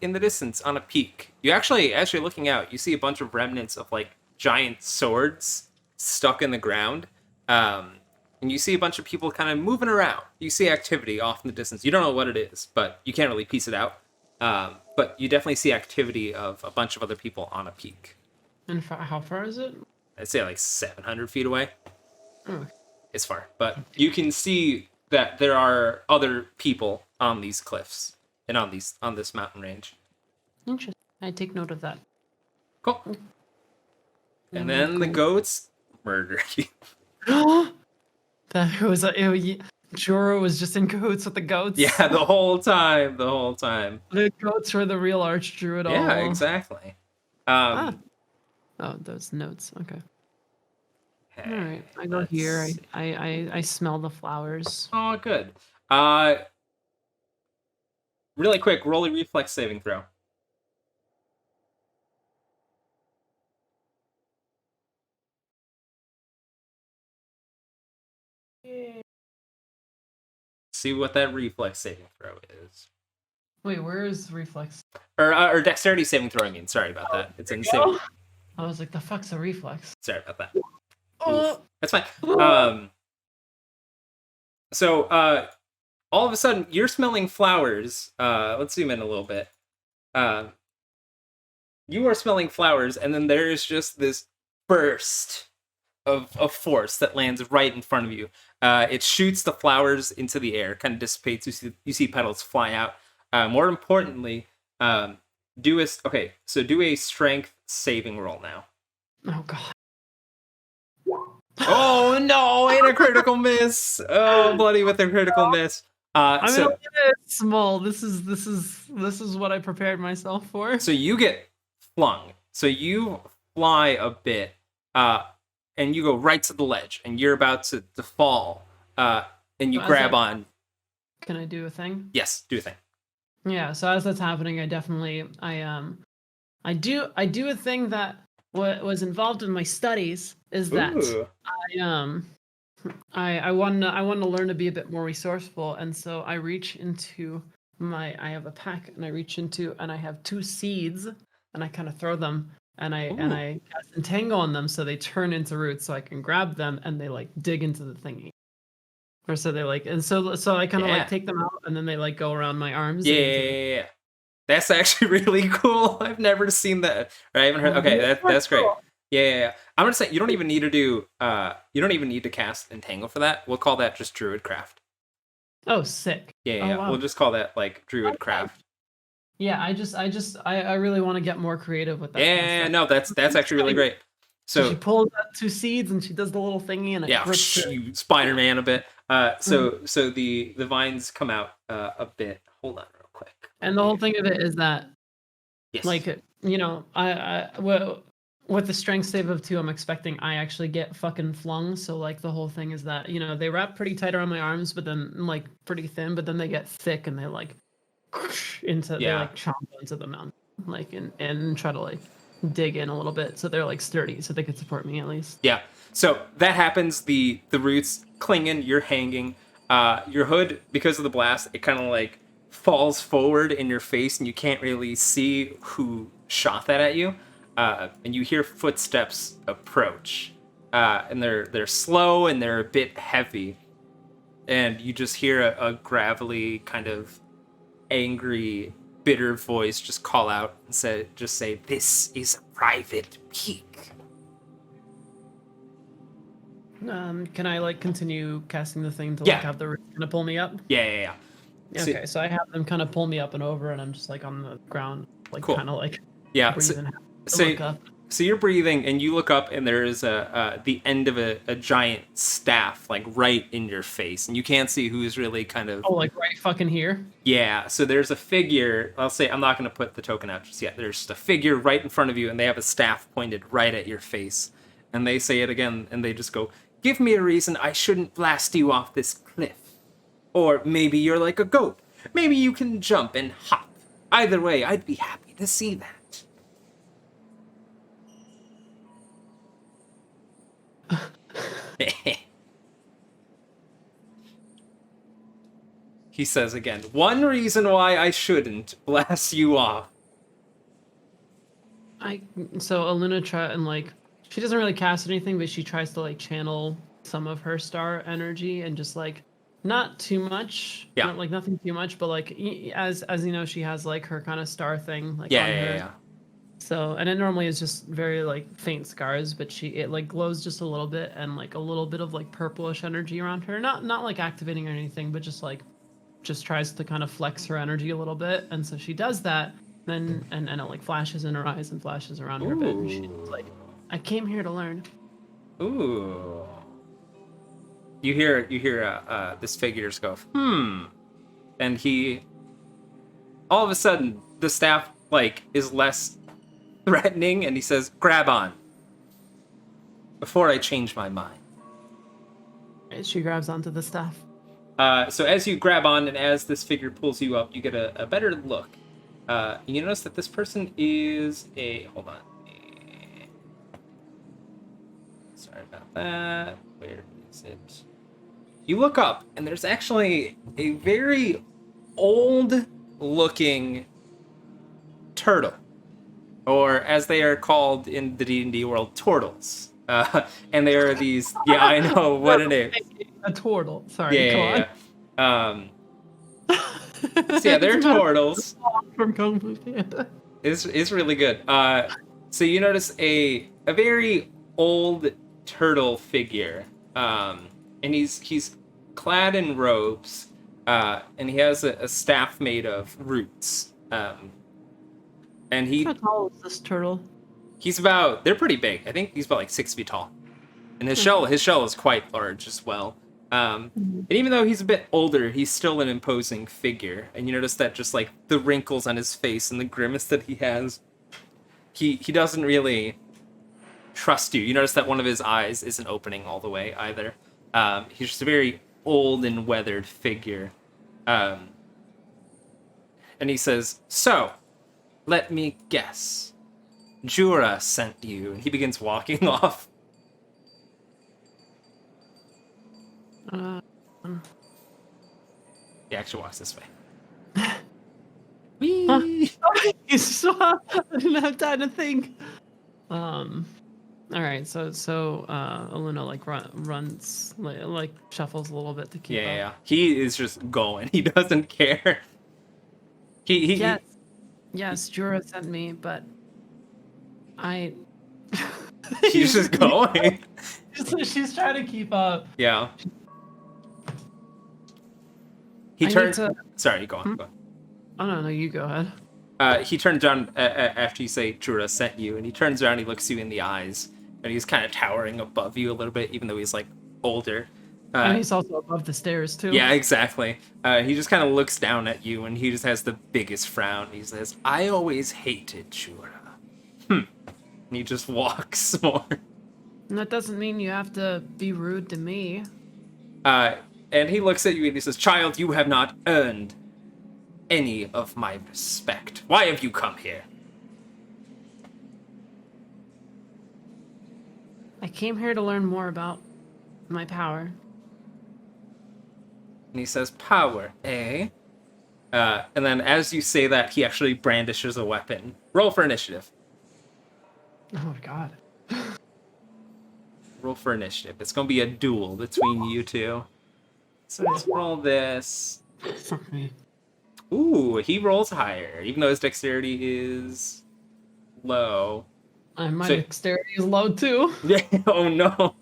in the distance on a peak. You actually, as you're looking out, you see a bunch of remnants of like giant swords stuck in the ground. And you see a bunch of people kind of moving around. You see activity off in the distance. You don't know what it is, but you can't really piece it out. But you definitely see activity of a bunch of other people on a peak. And how far is it? I'd say like 700 feet away. Oh. It's far, but you can see that there are other people on these cliffs and on this mountain range. Interesting. I take note of that. Cool. And then the goats murder you. That was Joro was just in cahoots with the goats. Yeah, the whole time. The goats were the real archdruid. Yeah, exactly. Oh, those notes. Okay. All right, I go here. I smell the flowers. Oh, good. Really quick, roll a reflex saving throw. See what that reflex saving throw is. Wait, where is reflex? Or dexterity saving throw, I mean. Sorry about that. It's in saving. I was like, the fuck's a reflex? Sorry about that. Oh. That's fine. So all of a sudden, you're smelling flowers. Let's zoom in a little bit. You are smelling flowers, and then there is just this burst of force that lands right in front of you. It shoots the flowers into the air, kind of dissipates. You see petals fly out. More importantly, do a strength saving roll now. Oh god. Oh no! And a critical miss. Oh, bloody with a critical miss. I'm a bit small. This is what I prepared myself for. So you get flung. So you fly a bit, and you go right to the ledge, and you're about to fall. And you grab on. Can I do a thing? Yes, do a thing. Yeah. So as that's happening, I do a thing that was involved in my studies is that Ooh. I want to learn to be a bit more resourceful, and so I reach into I have a pack, and I reach into, and I have 2 seeds, and I kind of throw them, and I cast entangle on them, so they turn into roots, so I can grab them, and they like dig into the thingy, or so they like, and so I kind of like take them out, and then they like go around my arms. Yeah. That's actually really cool. I've never seen that. Or I haven't heard. Okay, that's great. Yeah. I'm gonna say you don't even need to do. You don't even need to cast entangle for that. We'll call that just druidcraft. Oh, sick. Yeah. Oh, wow. We'll just call that like druidcraft. Yeah, I really want to get more creative with that. Yeah, no, that's actually really great. So she pulls out 2 seeds and she does the little thingy and you Spider-Man a bit. So the vines come out a bit. Hold on real quick. And the whole thing of it is that, like, you know, with the strength save of 2, I'm expecting I actually get fucking flung. So like the whole thing is that, you know, they wrap pretty tight around my arms, but then like pretty thin, but then they get thick and they like they like chomp into the mountain, like and try to like dig in a little bit, so they're like sturdy, so they could support me at least. Yeah. So that happens. The roots clinging. You're hanging. Your hood, because of the blast, it kind of like falls forward in your face, and you can't really see who shot that at you. And you hear footsteps approach, and they're slow and they're a bit heavy, and you just hear a gravelly kind of angry, bitter voice just call out and say, "This is a private peak." Can I like continue casting the thing to like have the roots kind of pull me up? Yeah. Okay, so I have them kind of pull me up and over, and I'm just like on the ground, like cool. kind of like breathing. So So you're breathing, and you look up, and there is the end of a giant staff, like right in your face, and you can't see who's really kind of. Oh, like right fucking here. Yeah. So there's a figure. I'll say I'm not going to put the token out just yet. There's just a figure right in front of you, and they have a staff pointed right at your face, and they say it again, and they just go, "Give me a reason I shouldn't blast you off this cliff, or maybe you're like a goat. Maybe you can jump and hop. Either way, I'd be happy to see that." He says again, "One reason why I shouldn't blast you off." So Eluna and like she doesn't really cast anything, but she tries to like channel some of her star energy and just like not too much, Yeah. not like nothing too much, but like as you know, she has like her kind of star thing like Yeah, on yeah, her. yeah. So, and it normally is just very like faint scars, but it like glows just a little bit and like a little bit of like purplish energy around her. Not like activating or anything, but just tries to kind of flex her energy a little bit. And so she does that, then and it like flashes in her eyes and flashes around her a bit. And she's like, "I came here to learn." Ooh. You hear this figures go, and he all of a sudden the staff like is less threatening, and he says, "Grab on before I change my mind." She grabs onto the staff. So as you grab on, and as this figure pulls you up, you get a better look. You notice that this person is a... Hold on. Sorry about that. Where is it? You look up, and there's actually a very old-looking turtle. Or, as they are called in the D&D world, tortles. And they are these... Yeah, I know, what a name. A turtle. Sorry, Yeah. So yeah, they're turtles. From Kung Fu Panda. It's really good. So you notice a very old turtle figure, and he's clad in robes, and he has a staff made of roots. And How tall is this turtle? they're pretty big. I think he's about like 6 feet tall, and his shell is quite large as well. And even though he's a bit older, he's still an imposing figure. And you notice that just like the wrinkles on his face and the grimace that he has, he doesn't really trust you. You notice that one of his eyes isn't opening all the way either. He's just a very old and weathered figure. And he says, "So, let me guess. Jura sent you." And he begins walking off. He actually walks this way. Whee! I didn't have time to think. All right, so Eluna like runs like shuffles a little bit to keep up. Yeah. He is just going. He doesn't care. Yes, Jura sent me, but He's just going. She's trying to keep up. Yeah. He turns. Sorry, go on. Go on. Oh no, you go ahead. He turns around after you say Jura sent you, and he turns around. He looks you in the eyes, and he's kind of towering above you a little bit, even though he's like older. And he's also above the stairs too. Yeah, exactly. He just kind of looks down at you, and he just has the biggest frown. He says, "I always hated Jura." And he just walks more. And that doesn't mean you have to be rude to me. And he looks at you and he says, "Child, you have not earned any of my respect. Why have you come here?" I came here to learn more about my power. And he says, "Power, eh?" And then as you say that, he actually brandishes a weapon. Roll for initiative. Oh my god. Roll for initiative. It's going to be a duel between you two. So let's roll this. Fuck me. Ooh, he rolls higher, even though his dexterity is low. My dexterity is low too. Yeah. Oh no.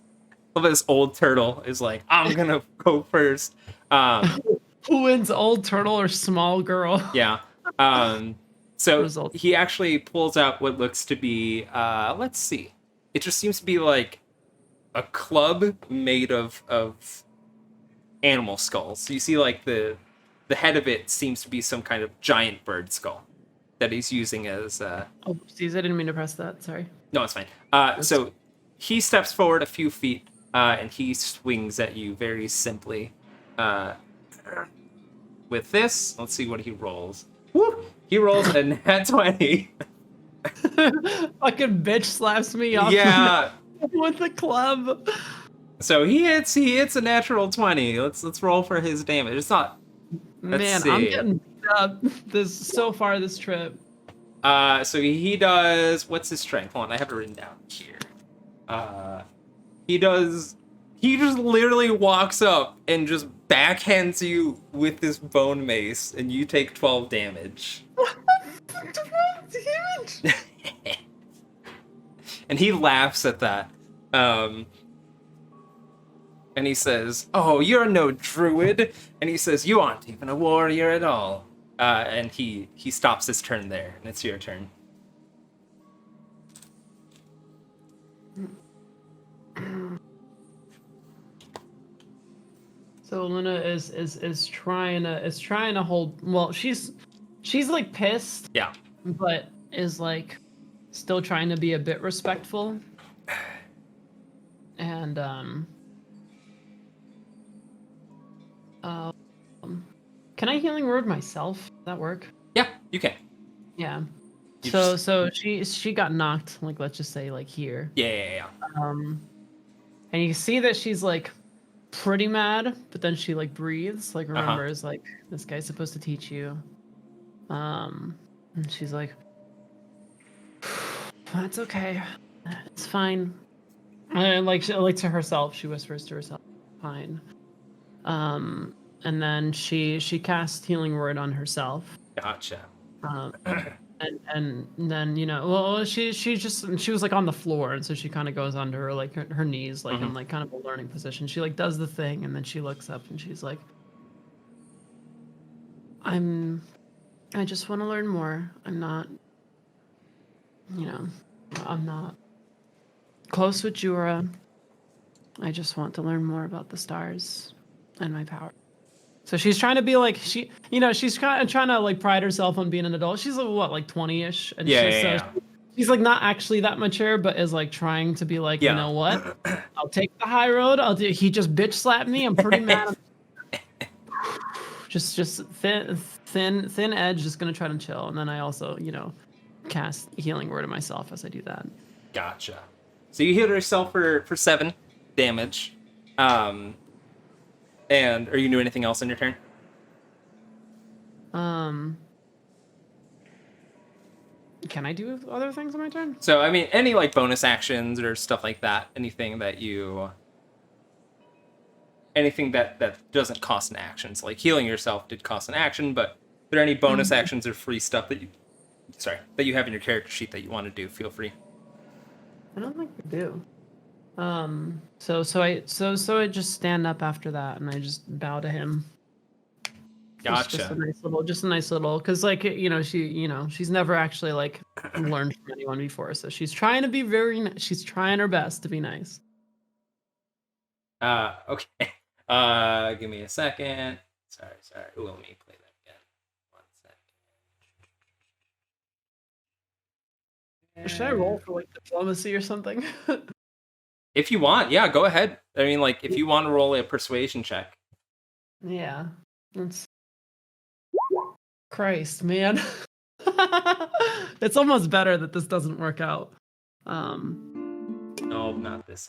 This old turtle is like, "I'm gonna go first." Who wins, old turtle or small girl? Yeah. So results. he actually pulls out what looks to be, let's see. It just seems to be like a club made of animal skulls. So you see like the head of it seems to be some kind of giant bird skull that he's using as Oh, geez, I didn't mean to press that. Sorry. No, it's fine. So he steps forward a few feet and he swings at you very simply. With this, let's see what he rolls. Woo! He rolls a nat 20. Fucking bitch slaps me off. Yeah. With the club. So he hits a natural 20. Let's roll for his damage. It's not. Man, See. I'm getting beat up this trip. So he does. What's his strength? Hold on, I have it written down here. He just literally walks up and just backhands you with this bone mace, and you take 12 damage. What the fuck? 12 damage? And he laughs at that. And he says, "Oh, you're no druid." And he says, "You aren't even a warrior at all." And he stops his turn there, and it's your turn. So Luna is trying to hold. Well, she's like pissed. Yeah. But is like still trying to be a bit respectful. And can I healing word myself? Does that work? Yeah, you can. Yeah. So she got knocked, like, let's just say, like, here. Yeah. And you see that she's like pretty mad, but then she like breathes, like remembers like this guy's supposed to teach you. And she's like, "That's okay. It's fine." And like to herself, she whispers to herself, "Fine." And then she casts healing word on herself. Gotcha. And then, you know, well, she was like on the floor, and so she kind of goes onto her like her knees, like in like kind of a learning position. She like does the thing, and then she looks up and she's like, I just want to learn more. I'm not close with Jura. I just want to learn more about the stars and my power." So she's trying to be like, she's kind of trying to like pride herself on being an adult. She's like, what, like 20-ish? And she's like not actually that mature, but is like trying to be like, you know what? I'll take the high road. He just bitch slapped me. I'm pretty mad. just thin edge, just gonna try to chill. And then I also, cast healing word of myself as I do that. Gotcha. So you healed yourself for 7 damage. And are you doing anything else in your turn? Can I do other things on my turn? So, I mean, any like bonus actions or stuff like that, anything that doesn't cost an action. So like healing yourself did cost an action, but if there are any bonus actions or free stuff that you have in your character sheet that you want to do, feel free. I don't think I do. So I just stand up after that and I just bow to him. Gotcha. Just a nice little, because like, she's never actually like learned from anyone before, so she's trying to be she's trying her best to be nice. Okay. Give me a second. Sorry. Ooh, let me play that again. 1 second. Should I roll for like diplomacy or something? If you want, yeah, go ahead. I mean, like, if you want to roll a persuasion check. Yeah. Christ, man. It's almost better that this doesn't work out. No, not this.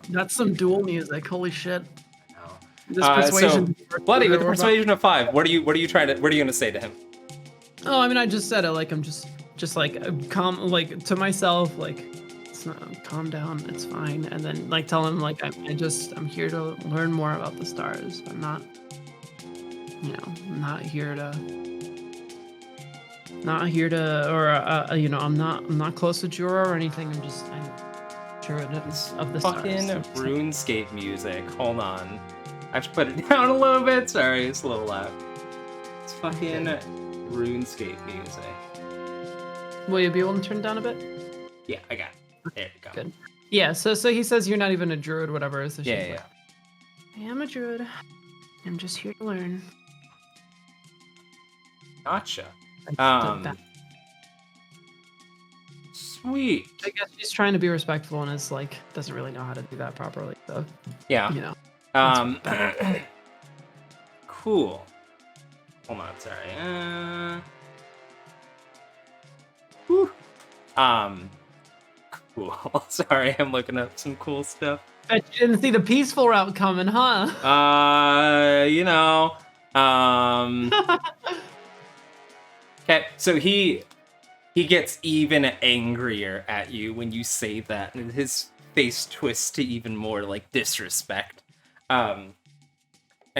That's some dual music. Holy shit. This persuasion. So, Bloody, with a persuasion of 5, what are you gonna say to him? Oh, I mean, I just said it like I'm just like calm, like to myself, like calm down, it's fine, and then like tell him like I'm here to learn more about the stars. I'm not here or I'm not close to Jura or anything. I'm Jura of the fucking stars. RuneScape music. Hold on. I have to put it down a little bit. Sorry, it's a little loud. It's fucking RuneScape music. Will you be able to turn it down a bit? Yeah, I got it. There you go. Good. Yeah, so he says you're not even a druid, whatever. So she's Yeah. I am a druid. I'm just here to learn. Gotcha. That. Sweet. I guess she's trying to be respectful and is like doesn't really know how to do that properly. So yeah, you know. Cool. Hold on, sorry. Whew. Cool. Sorry, I'm looking up some cool stuff. Bet you didn't see the peaceful route coming, huh? You know. Okay, so he gets even angrier at you when you say that, and his face twists to even more like disrespect. And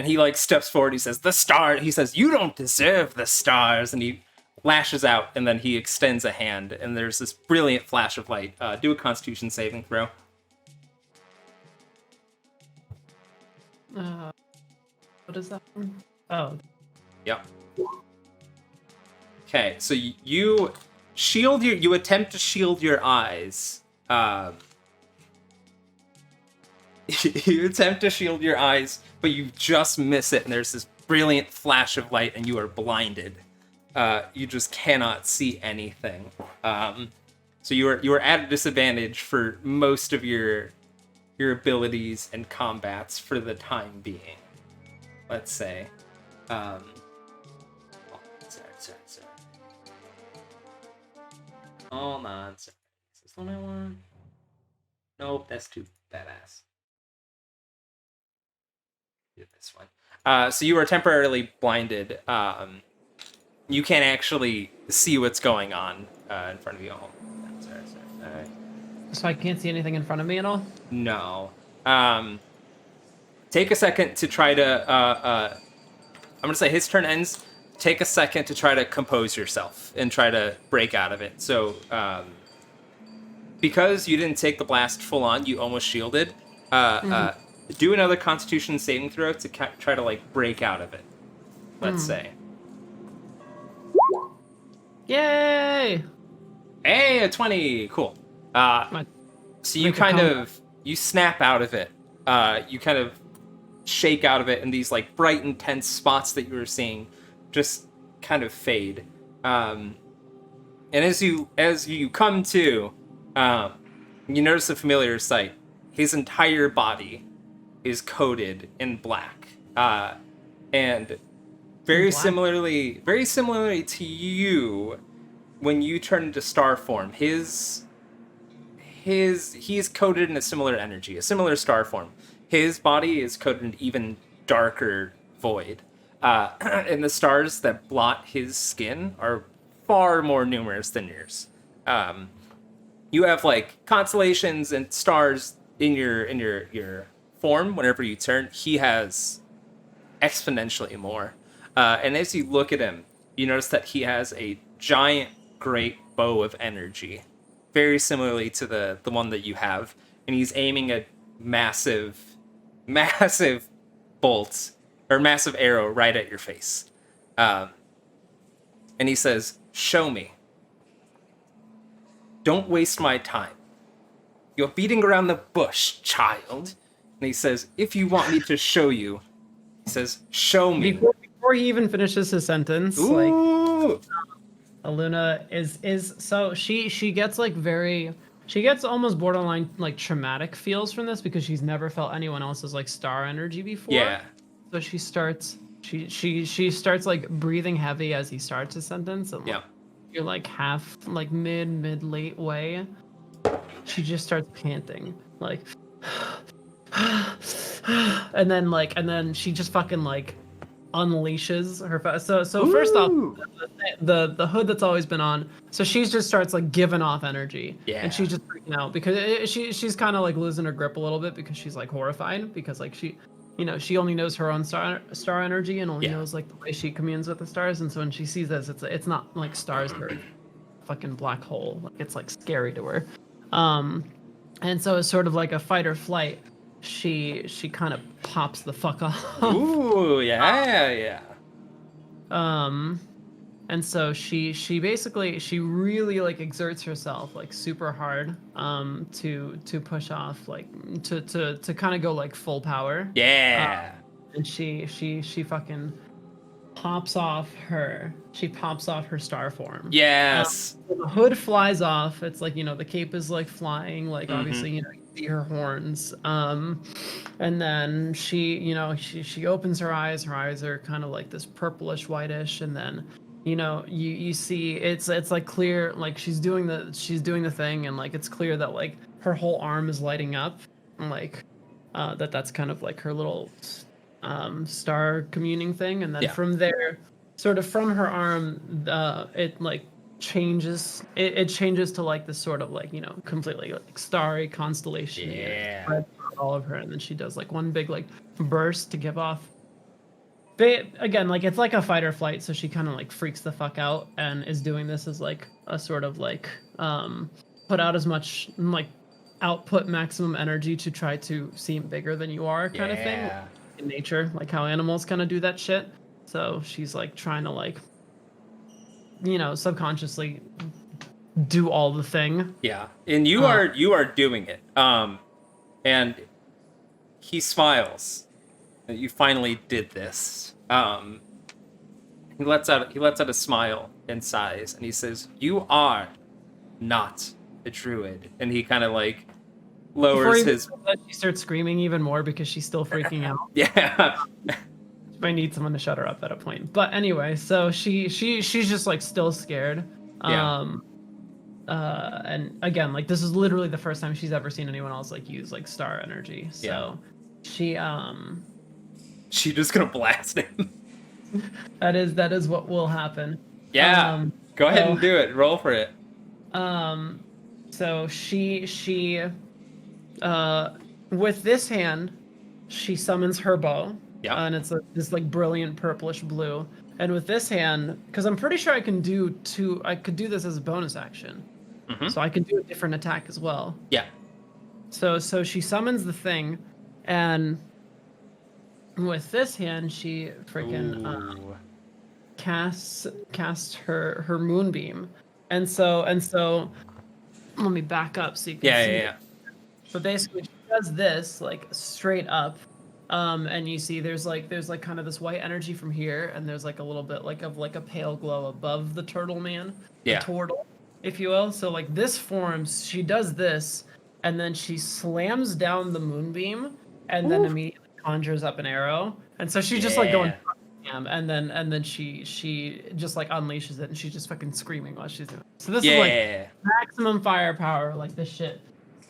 he like steps forward. He says, "The star." He says, "You don't deserve the stars," and he lashes out, and then he extends a hand, and there's this brilliant flash of light. Do a Constitution saving throw. What is that one? Oh. Yep. Okay, so you attempt to shield your eyes. You attempt to shield your eyes, but you just miss it, and there's this brilliant flash of light, and you are blinded. You just cannot see anything. So you are at a disadvantage for most of your abilities and combats for the time being. Let's say. Sorry. Hold on. Is this one I want? Nope, that's too badass. Do this one. So you are temporarily blinded. You can't actually see what's going on in front of you. Oh, sorry. So I can't see anything in front of me at all? No. Take a second to try to... I'm going to say his turn ends. Take a second to try to compose yourself and try to break out of it. So, because you didn't take the blast full on, you almost shielded. Do another Constitution saving throw to try to like break out of it. Let's say. Yay! Hey, a 20. Cool. So you you snap out of it. You kind of shake out of it, and these like bright, intense spots that you were seeing just kind of fade. And as you come to, you notice a familiar sight. His entire body is coated in black, and very similarly to you, when you turn into star form, he's coated in a similar energy, a similar star form. His body is coated in even darker void, and the stars that blot his skin are far more numerous than yours. You have like constellations and stars in your form whenever you turn. He has exponentially more. And as you look at him, you notice that he has a giant, great bow of energy, very similarly to the one that you have, and he's aiming a massive bolt or massive arrow right at your face. And he says, "Show me. Don't waste my time. You're beating around the bush, child." And he says, "If you want me to show you," he says, "show me." Before he even finishes his sentence, Ooh. like Eluna is so she gets like she gets almost borderline like traumatic feels from this because she's never felt anyone else's like star energy before. Yeah. So she starts like breathing heavy as he starts his sentence, and like, you're like half like mid late way. She just starts panting like and then she just fucking like unleashes her so first off, the hood that's always been on, so she just starts like giving off energy, and she's just freaking out because she's kind of like losing her grip a little bit because she's like horrified because like she only knows her own star energy and only knows like the way she communes with the stars, and so when she sees this, it's not like stars, are fucking black hole, like it's like scary to her, and so it's sort of like a fight or flight. she kind of pops the fuck off. Ooh, yeah. And so she basically she really like exerts herself like super hard to push off like to kind of go like full power. Yeah. And she fucking pops off her star form. Yes. The hood flies off. It's like, the cape is like flying, like Mm-hmm. obviously, you see her horns. And then she opens her eyes. Her eyes are kind of like this purplish whitish, and then you see it's like clear, like she's doing the thing, and like it's clear that like her whole arm is lighting up, and like that's kind of like her little star communing thing. And then from there, sort of from her arm, it like changes it changes to like this sort of like completely like starry constellation. Yeah. All of her, and then she does like one big like burst to give off. Again, like it's like a fight or flight, so she kind of like freaks the fuck out and is doing this as like a sort of like put out as much like output maximum energy to try to seem bigger than you are kind of thing in nature, like how animals kind of do that shit. So she's like trying to like subconsciously do all the thing. Yeah. And you are doing it. And he smiles. You finally did this. He lets out a smile and sighs, and he says, "You are not a druid." And he kind of like lowers his. She starts screaming even more because she's still freaking out. Yeah. I need someone to shut her up at a point. But anyway, so she's just like still scared. Yeah. And again, like this is literally the first time she's ever seen anyone else like use like star energy. So she just gonna blast him. That is what will happen. Yeah. Go ahead and do it. Roll for it. So she with this hand, she summons her bow. Yeah. And it's this like brilliant purplish blue. And with this hand, because I'm pretty sure I could do this as a bonus action. Mm-hmm. So I can do a different attack as well. Yeah. So she summons the thing, and with this hand, she freaking casts her moonbeam. And so let me back up so you can see. Yeah. But basically, she does this like straight up. And you see there's kind of this white energy from here, and there's like a little bit like of like a pale glow above the turtle man, the turtle, if you will. So like this forms, she does this, and then she slams down the moonbeam, and then immediately conjures up an arrow. And so she's just like going, and then she just like unleashes it, and she's just fucking screaming while she's doing it. So this is like maximum firepower, like this shit.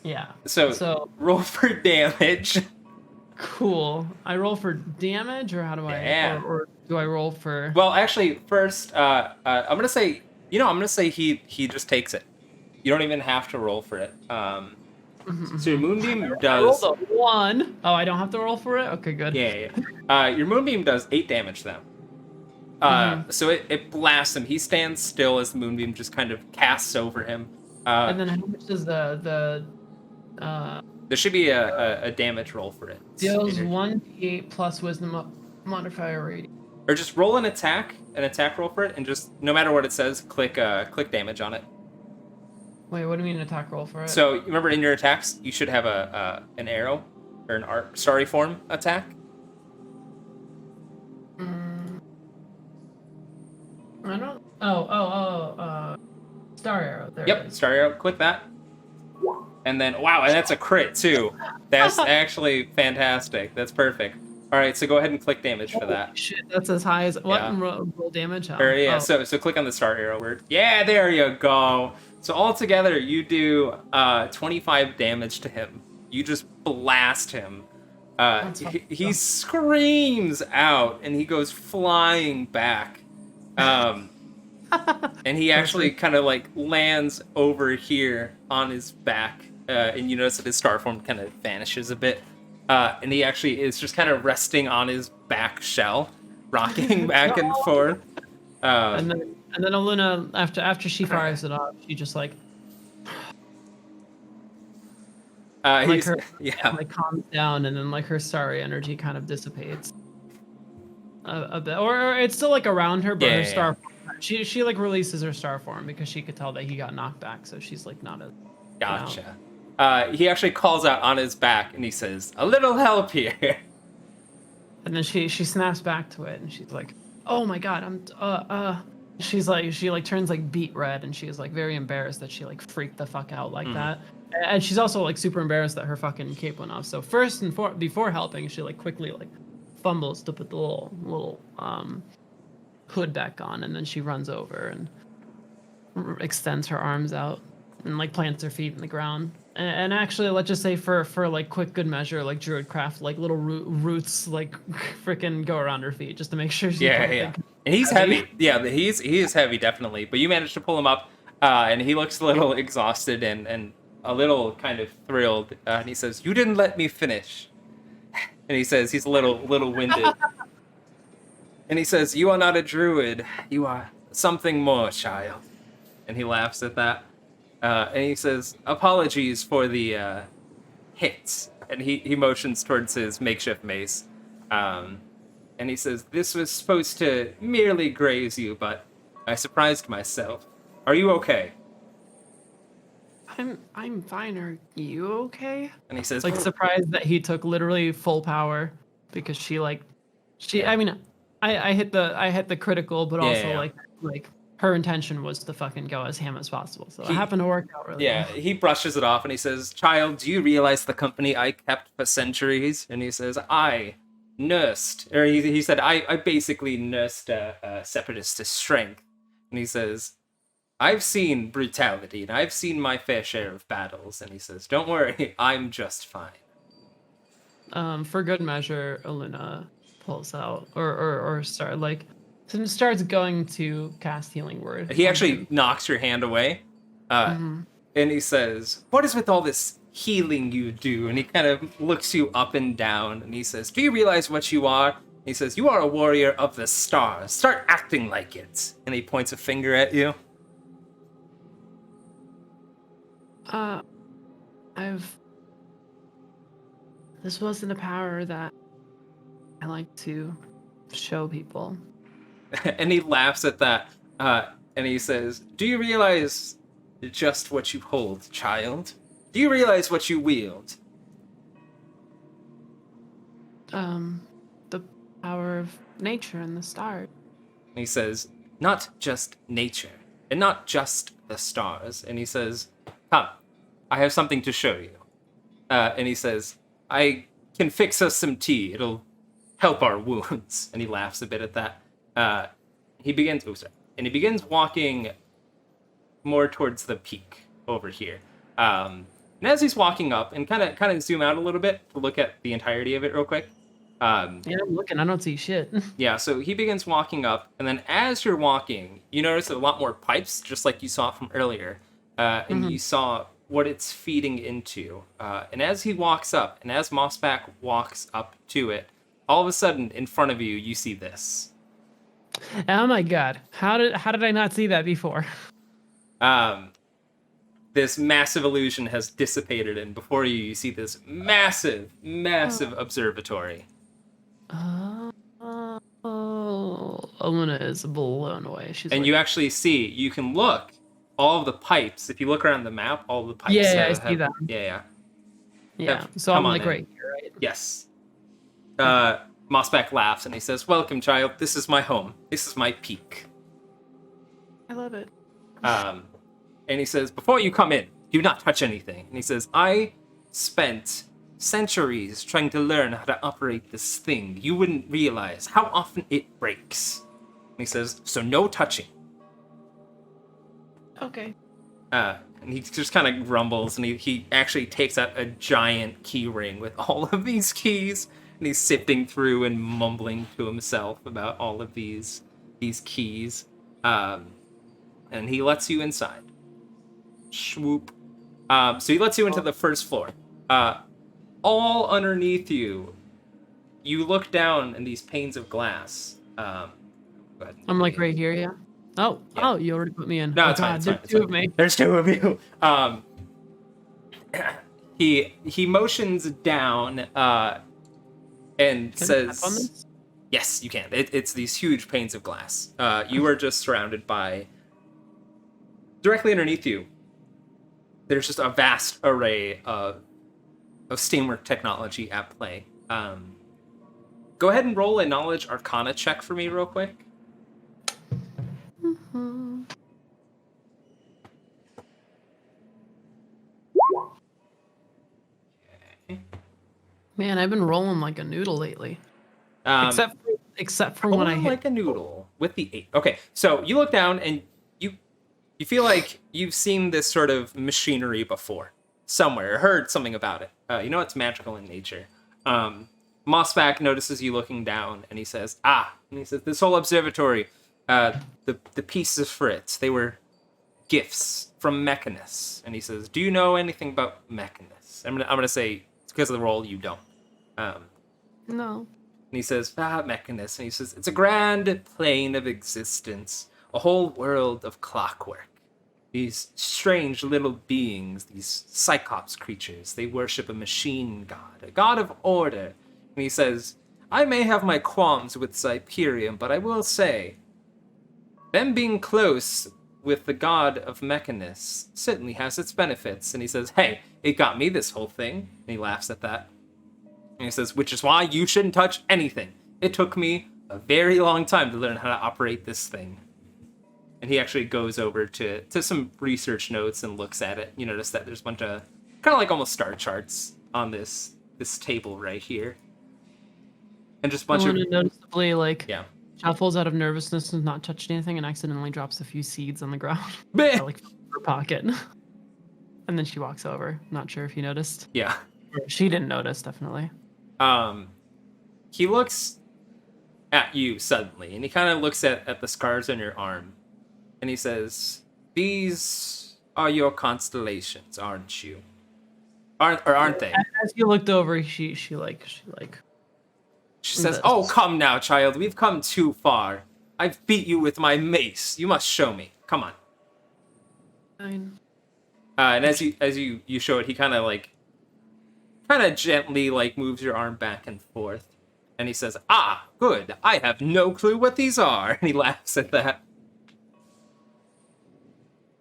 Yeah. So roll for damage. Cool. I roll for damage, or how do I? Or do I roll for? Well, actually, first, I'm gonna say, he just takes it. You don't even have to roll for it. So your moonbeam does. I rolled a 1. Oh, I don't have to roll for it. Okay, good. Yeah. Your moonbeam does 8 damage to them. So it blasts him. He stands still as the moonbeam just kind of casts over him. And then how much does the there should be a damage roll for it. Deals 1d8 plus wisdom modifier rating. Or just roll an attack roll for it, and just no matter what it says, click damage on it. Wait, what do you mean attack roll for it? So remember, in your attacks, you should have an arrow or an starry form attack. I don't. Oh. Star arrow. There. Yep, star arrow. Click that. And then, wow, and that's a crit, too. That's actually fantastic. That's perfect. All right, so go ahead and click damage for that. Shit, that's as high as... What? Yeah. Roll damage? So click on the star arrow word. Yeah, there you go. So altogether, you do 25 damage to him. You just blast him. He screams out, and he goes flying back. And he actually kind of like lands over here on his back. And you notice that his star form kind of vanishes a bit. And he actually is just kind of resting on his back shell, rocking back and forth. And then Eluna, after she fires it off, she just like Like He's her yeah. like calms down, and then like her starry energy kind of dissipates a bit, or it's still like around her, but Yeah, her yeah, yeah. star she like releases her star form because she could tell that he got knocked back, so she's like not as out. Gotcha. He actually calls out on his back and he says, "A little help here." And then she snaps back to it, and she's like, "Oh my god, She's like she like turns like beet red, and she's like very embarrassed that she like freaked the fuck out like that. And she's also like super embarrassed that her fucking cape went off. So first and before helping, she like quickly like fumbles to put the little hood back on, and then she runs over and extends her arms out and like plants her feet in the ground. And actually, let's just say for like quick good measure, like Druidcraft, like little roots like freaking go around her feet just to make sure she's Yeah, yeah. And he's heavy. Yeah, he is heavy definitely. But you managed to pull him up, and he looks a little exhausted and a little kind of thrilled. And he says, "You didn't let me finish." And he says he's a little winded. And he says, "You are not a druid. You are something more, child." And he laughs at that. And he says, "Apologies for the hits." And he motions towards his makeshift mace. And he says, "This was supposed to merely graze you, but I surprised myself. Are you okay?" I'm fine. Are you okay? And he says, Like surprised that he took literally full power because I mean, I hit the critical, but also Yeah. like her intention was to fucking go as ham as possible. So it happened to work out really well. He brushes it off and he says, "Child, do you realize the company I kept for centuries?" And he says, "I nursed," or he said, I basically nursed a separatist to strength." And he says, "I've seen brutality and I've seen my fair share of battles." And he says, "Don't worry, I'm just fine." For good measure, Eluna pulls out or starts going to cast healing word. He actually knocks your hand away, and he says, "What is with all this healing you do?" And he kind of looks you up and down, and he says, "Do you realize what you are?" He says, "You are a warrior of the stars. Start acting like it." And he points a finger at you. This wasn't a power that I like to show people. And he laughs at that, and he says, "Do you realize just what you hold, child? Do you realize what you wield?" The power of nature and the stars. And he says, "Not just nature, and not just the stars." And he says, "Come, I have something to show you." And he says, "I can fix us some tea. It'll help our wounds." And he laughs a bit at that. He begins walking more towards the peak over here. And as he's walking up, and kind of zoom out a little bit to look at the entirety of it real quick. Yeah, I'm looking. I don't see shit. Yeah, so he begins walking up, and then as you're walking, you notice a lot more pipes, just like you saw from earlier. And you saw what it's feeding into. And as he walks up, and as Mossback walks up to it, all of a sudden, in front of you, you see this. Oh my god! How did I not see that before? This massive illusion has dissipated, and before you, you see this massive observatory. Eluna is blown away. You actually see, you can look, all of the pipes. If you look around the map, all the pipes. Yeah, I see that. Yeah. So I'm like right here, right? Yes. Mossback laughs and he says, "Welcome, child. This is my home. This is my peak." I love it. And he says, "Before you come in, do not touch anything." And he says, "I spent centuries trying to learn how to operate this thing. You wouldn't realize how often it breaks." And he says, "So no touching." Okay. And he just kind of grumbles, and he actually takes out a giant key ring with all of these keys, and he's sifting through and mumbling to himself about all of these keys. And he lets you inside. Swoop. So he lets you into the first floor. All underneath you, you look down in these panes of glass. Go ahead. I'm like right here, yeah. Oh, you already put me in. No, oh, it's fine. There's two of me. There's two of you. He motions down and Can I says, tap on this? "Yes, you can. It's these huge panes of glass. You are just surrounded by directly underneath you. There's just a vast array of steamwork technology at play. Go ahead and roll a knowledge arcana check for me real quick." Mm-hmm. Man, I've been rolling like a noodle lately. Except for when I hit like a noodle with the 8. Okay, so you look down and you feel like you've seen this sort of machinery before somewhere, heard something about it. You know it's magical in nature. Mossback notices you looking down, and he says, and he says, "This whole observatory, the pieces for it, they were gifts from Mechanus." And he says, "Do you know anything about Mechanus?" I'm gonna say it's because of the role you don't. No. And he says, Mechanus. And he says, "It's a grand plane of existence, a whole world of clockwork. These strange little beings, these Cyclops creatures, they worship a machine god, a god of order." And he says, "I may have my qualms with Xyperium, but I will say, them being close with the god of Mechanus certainly has its benefits." And he says, "Hey, it got me this whole thing." And he laughs at that. And he says, "Which is why you shouldn't touch anything. It took me a very long time to learn how to operate this thing." And he actually goes over to some research notes and looks at it. You notice that there's a bunch of kind of like almost star charts on this table right here. And just a bunch of noticeably yeah. shuffles out of nervousness and not touched anything and accidentally drops a few seeds on the ground. Bleh. Or, like her pocket. And then she walks over. Not sure if you noticed. Yeah. She didn't notice, definitely. He looks at you suddenly, and he kind of looks at the scars on your arm, and he says, "These are your constellations, aren't you? Aren't they?" As you looked over, she says, "Oh, come now, child. We've come too far. I've beat you with my mace. You must show me. Come on." Fine. And as you show it, he kind of gently moves your arm back and forth, and he says, "Good. I have no clue what these are." And he laughs at that.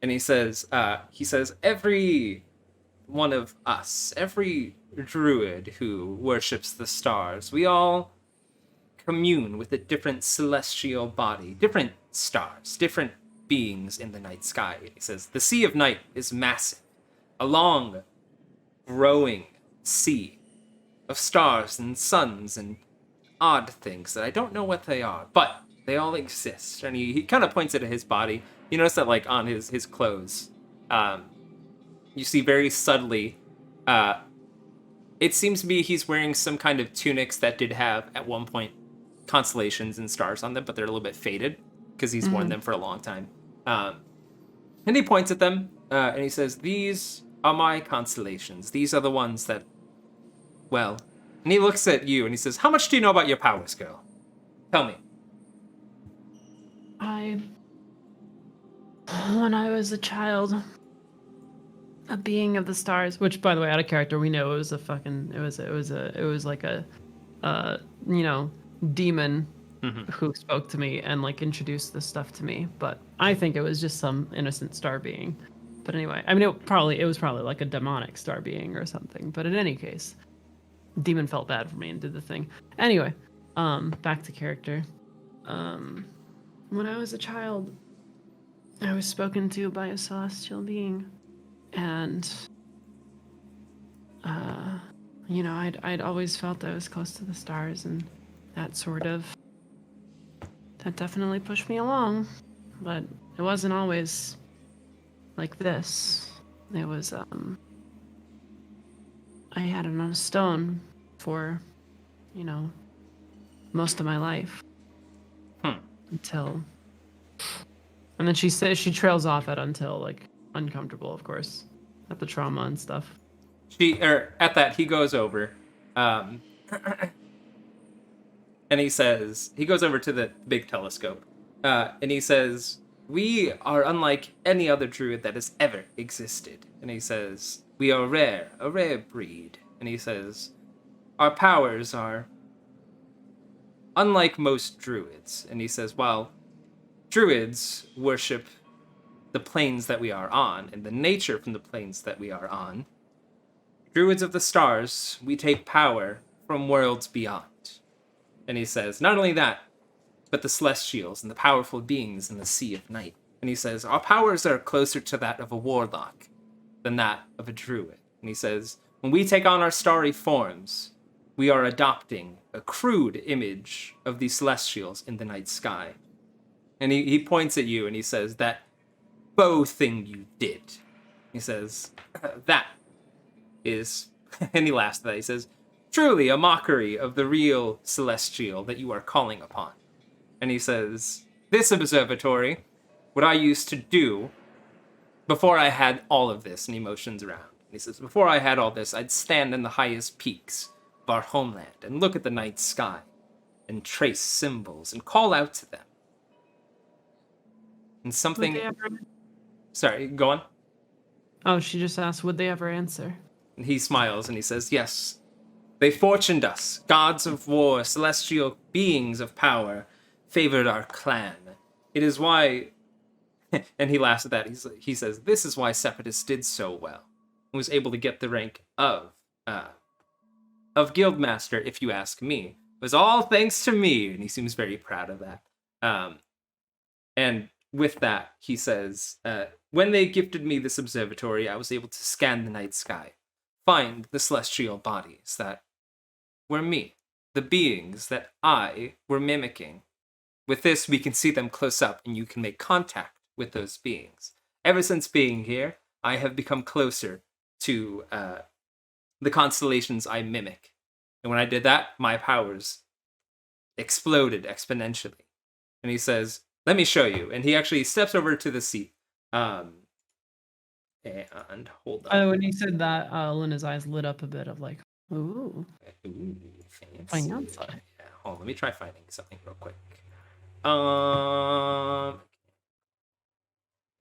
And he says, "Every one of us, every druid who worships the stars, we all commune with a different celestial body, different stars, different beings in the night sky." He says, "The Sea of Night is massive, a long, growing sea of stars and suns and odd things that I don't know what they are, but they all exist." And he kind of points it at his body. You notice that on his clothes, you see very subtly, it seems to be he's wearing some kind of tunics that did have at one point constellations and stars on them, but they're a little bit faded because he's worn them for a long time. And he points at them, and he says, "These are my constellations. These are the ones that, well," and he looks at you and he says, "How much do you know about your powers, girl? Tell me." When I was a child, a being of the stars, which by the way, out of character, we know it was like a demon who spoke to me and introduced this stuff to me, but I think it was just some innocent star being. But anyway, I mean, it was probably like a demonic star being or something, but in any case, demon felt bad for me and did the thing. Anyway, back to character. When I was a child, I was spoken to by a celestial being, and I'd always felt I was close to the stars, and that definitely pushed me along, but it wasn't always like this. It was I had it on a stone for most of my life until. And then she says she trails off at until uncomfortable, of course, at the trauma and stuff. At that he goes over, and he goes over to the big telescope, and he says, we are unlike any other druid that has ever existed. And he says, we are a rare breed. And he says, our powers are unlike most druids. And he says, while druids worship the planes that we are on and the nature from the planes that we are on, druids of the stars, we take power from worlds beyond. And he says, not only that, but the celestials and the powerful beings in the sea of night. And he says, our powers are closer to that of a warlock than that of a druid. And he says, when we take on our starry forms, we are adopting a crude image of the celestials in the night sky. And he points at you and he says, that bow thing you did. He says, that is, and he laughs at that. He says, truly a mockery of the real celestial that you are calling upon. And he says, this observatory, what I used to do before I had all of this, and he motions around. And he says, before I had all this, I'd stand in the highest peaks of our homeland and look at the night sky and trace symbols and call out to them. And something... Sorry, go on. Oh, she just asked, would they ever answer? And he smiles and he says, yes. They fortuned us, gods of war, celestial beings of power, favored our clan. It is why, and he laughs at that, he says, this is why Separatists did so well, and was able to get the rank of Guildmaster, if you ask me. It was all thanks to me, and he seems very proud of that. And with that, he says, when they gifted me this observatory, I was able to scan the night sky, find the celestial bodies that were me, the beings that I were mimicking. With this, we can see them close up, and you can make contact with those beings. Ever since being here, I have become closer to the constellations I mimic. And when I did that, my powers exploded exponentially. And he says, let me show you. And he actually steps over to the seat. And hold on. Oh, when he said that, Luna's eyes lit up a bit of like, ooh, fancy. Yeah, hold on, let me try finding something real quick.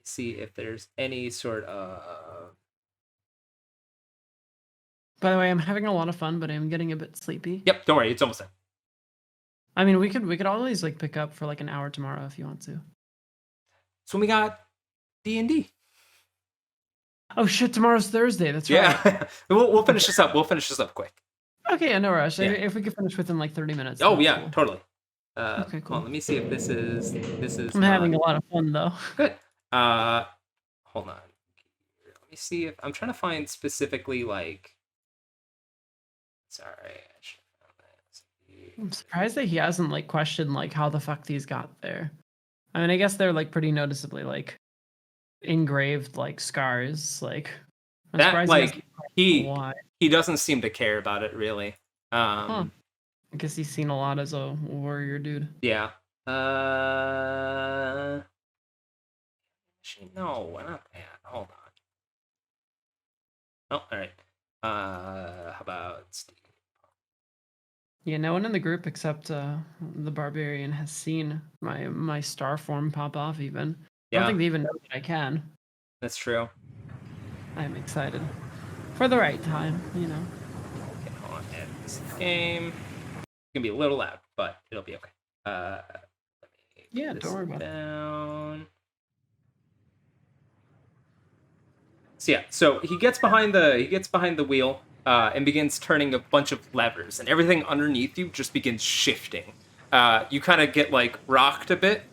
See if there's any sort of... By the way, I'm having a lot of fun, but I'm getting a bit sleepy. Yep, don't worry, it's almost done. I mean, we could always like pick up for like an hour tomorrow if you want to. So we got D&D. Oh shit! Tomorrow's Thursday. That's right. Yeah, we'll finish this up. We'll finish this up quick. Okay, no rush. Yeah. If we could finish within like 30 minutes. Oh yeah, cool. Totally. Okay, cool. Hold on, let me see if this is. I'm having a lot of fun though. Good. Hold on. Let me see if I'm trying to find specifically like. Sorry. I'm surprised that he hasn't like questioned like how the fuck these got there. I mean, I guess they're like pretty noticeably like engraved like scars. Like I'm that like he why. He doesn't seem to care about it really. I guess he's seen a lot as a warrior dude. Yeah. Actually, no, not that. Hold on. Oh, all right. How about Steve? Yeah, no one in the group except the Barbarian has seen my star form pop off even. Yeah. I don't think they even know that I can. That's true. I'm excited. For the right time, you know. Okay, hold on. End this game. It's gonna be a little loud, but it'll be okay. Let me don't worry about it. So yeah, so he gets behind the wheel and begins turning a bunch of levers, and everything underneath you just begins shifting. You kind of get like rocked a bit.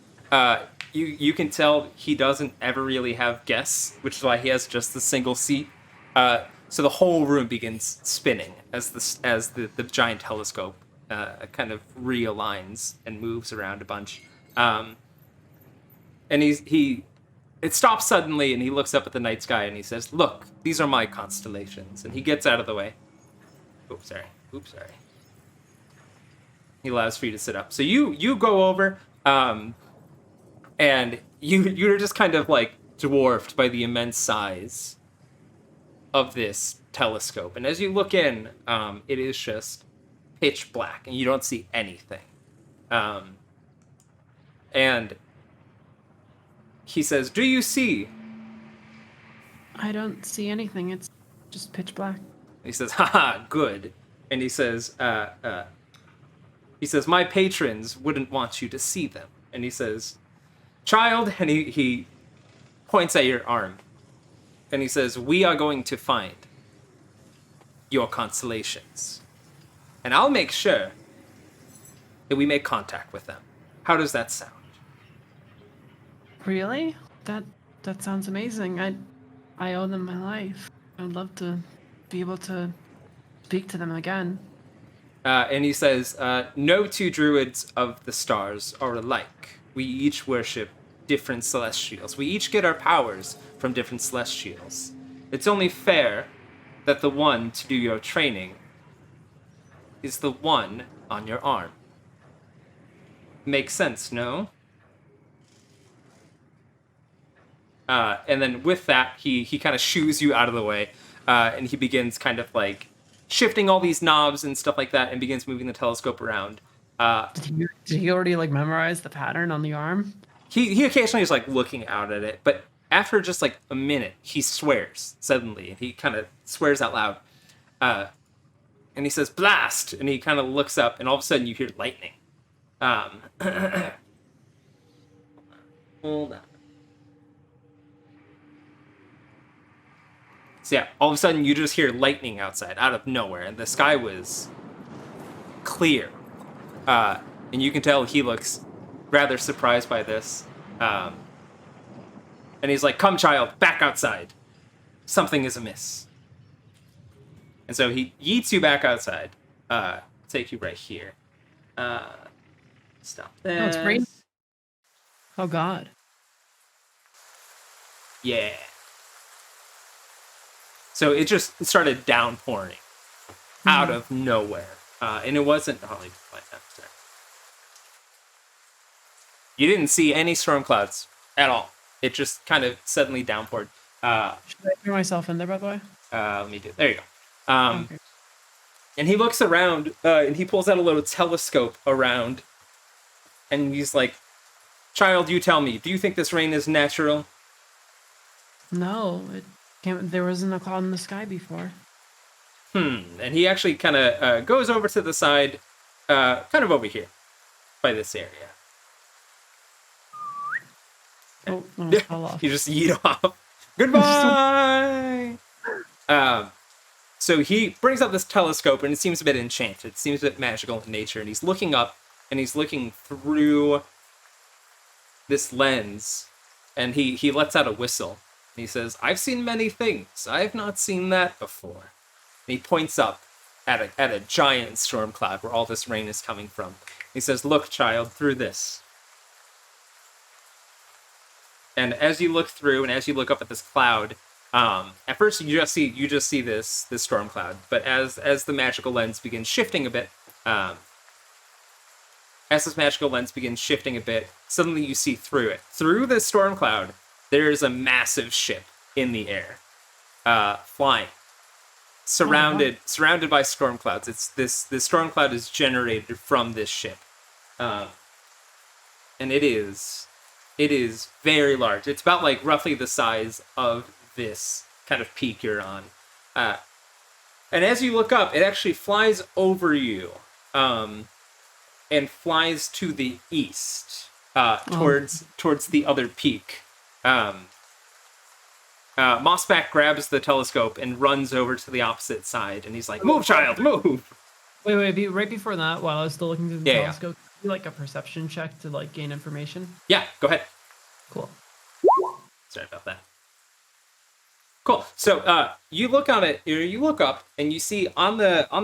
You can tell he doesn't ever really have guests, which is why he has just the single seat. So the whole room begins spinning as the giant telescope kind of realigns and moves around a bunch. And it stops suddenly, and he looks up at the night sky and he says, "Look, these are my constellations." And he gets out of the way. Oops, sorry. He allows for you to sit up. So you go over, and you're just kind of like dwarfed by the immense size of this telescope. And as you look in, it is just pitch black, and you don't see anything. And he says, "Do you see?" I don't see anything. It's just pitch black. He says, "Haha, good." And he says, "My patrons wouldn't want you to see them." And he says, "Child," and he points at your arm, and he says, "We are going to find your constellations, and I'll make sure that we make contact with them. How does that sound?" Really? That sounds amazing. I owe them my life. I'd love to be able to speak to them again. And he says, "No two druids of the stars are alike. We each worship different celestials. We each get our powers from different celestials. It's only fair that the one to do your training is the one on your arm. Makes sense, no?" And then with that, he kind of shoos you out of the way, and he begins kind of like shifting all these knobs and stuff like that, and begins moving the telescope around. Did he already like memorize the pattern on the arm? He occasionally is like looking out at it, but after just like a minute, he swears suddenly, and he kind of swears out loud. And he says, "Blast!" And he kind of looks up, and all of a sudden you hear lightning. Hold on. So yeah, all of a sudden you just hear lightning outside, out of nowhere, and the sky was clear. And you can tell he looks rather surprised by this. And he's like, "Come, child, back outside. Something is amiss." And so he yeets you back outside. Take you right here. Stop this. Oh, it's raining. Oh God. Yeah. So it started downpouring out of nowhere. And it wasn't... Oh, let me find that. Sorry. You didn't see any storm clouds at all. It just kind of suddenly downpoured. Should I throw myself in there, by the way? Let me do it. There you go. Okay. And he looks around, and he pulls out a little telescope around. And he's like, "Child, you tell me, do you think this rain is natural?" No, it can't. There wasn't a cloud in the sky before. And he actually kind of goes over to the side, kind of over here, by this area. Oh, no, fell off. You just yeet off. Goodbye! So he brings up this telescope, and it seems a bit enchanted. It seems a bit magical in nature, and he's looking up, and he's looking through this lens, and he lets out a whistle. And he says, "I've seen many things. I've not seen that before." And he points up at a giant storm cloud where all this rain is coming from. He says, "Look, child, through this." And as you look through, and as you look up at this cloud, at first you just see this storm cloud. But as the magical lens begins shifting a bit, suddenly you see through it. Through this storm cloud, there's a massive ship in the air, flying, surrounded by storm clouds. It's this storm cloud is generated from this ship, and it is very large. It's about like roughly the size of this kind of peak you're on. And as you look up, it actually flies over you, and flies to the east, towards the other peak. Mossback grabs the telescope and runs over to the opposite side, and he's like, "Move, child, move!" Wait, right before that, while I was still looking through the telescope, do like a perception check to like gain information? Yeah, go ahead. Cool. Sorry about that. Cool. So you look on it, you look up, and you see on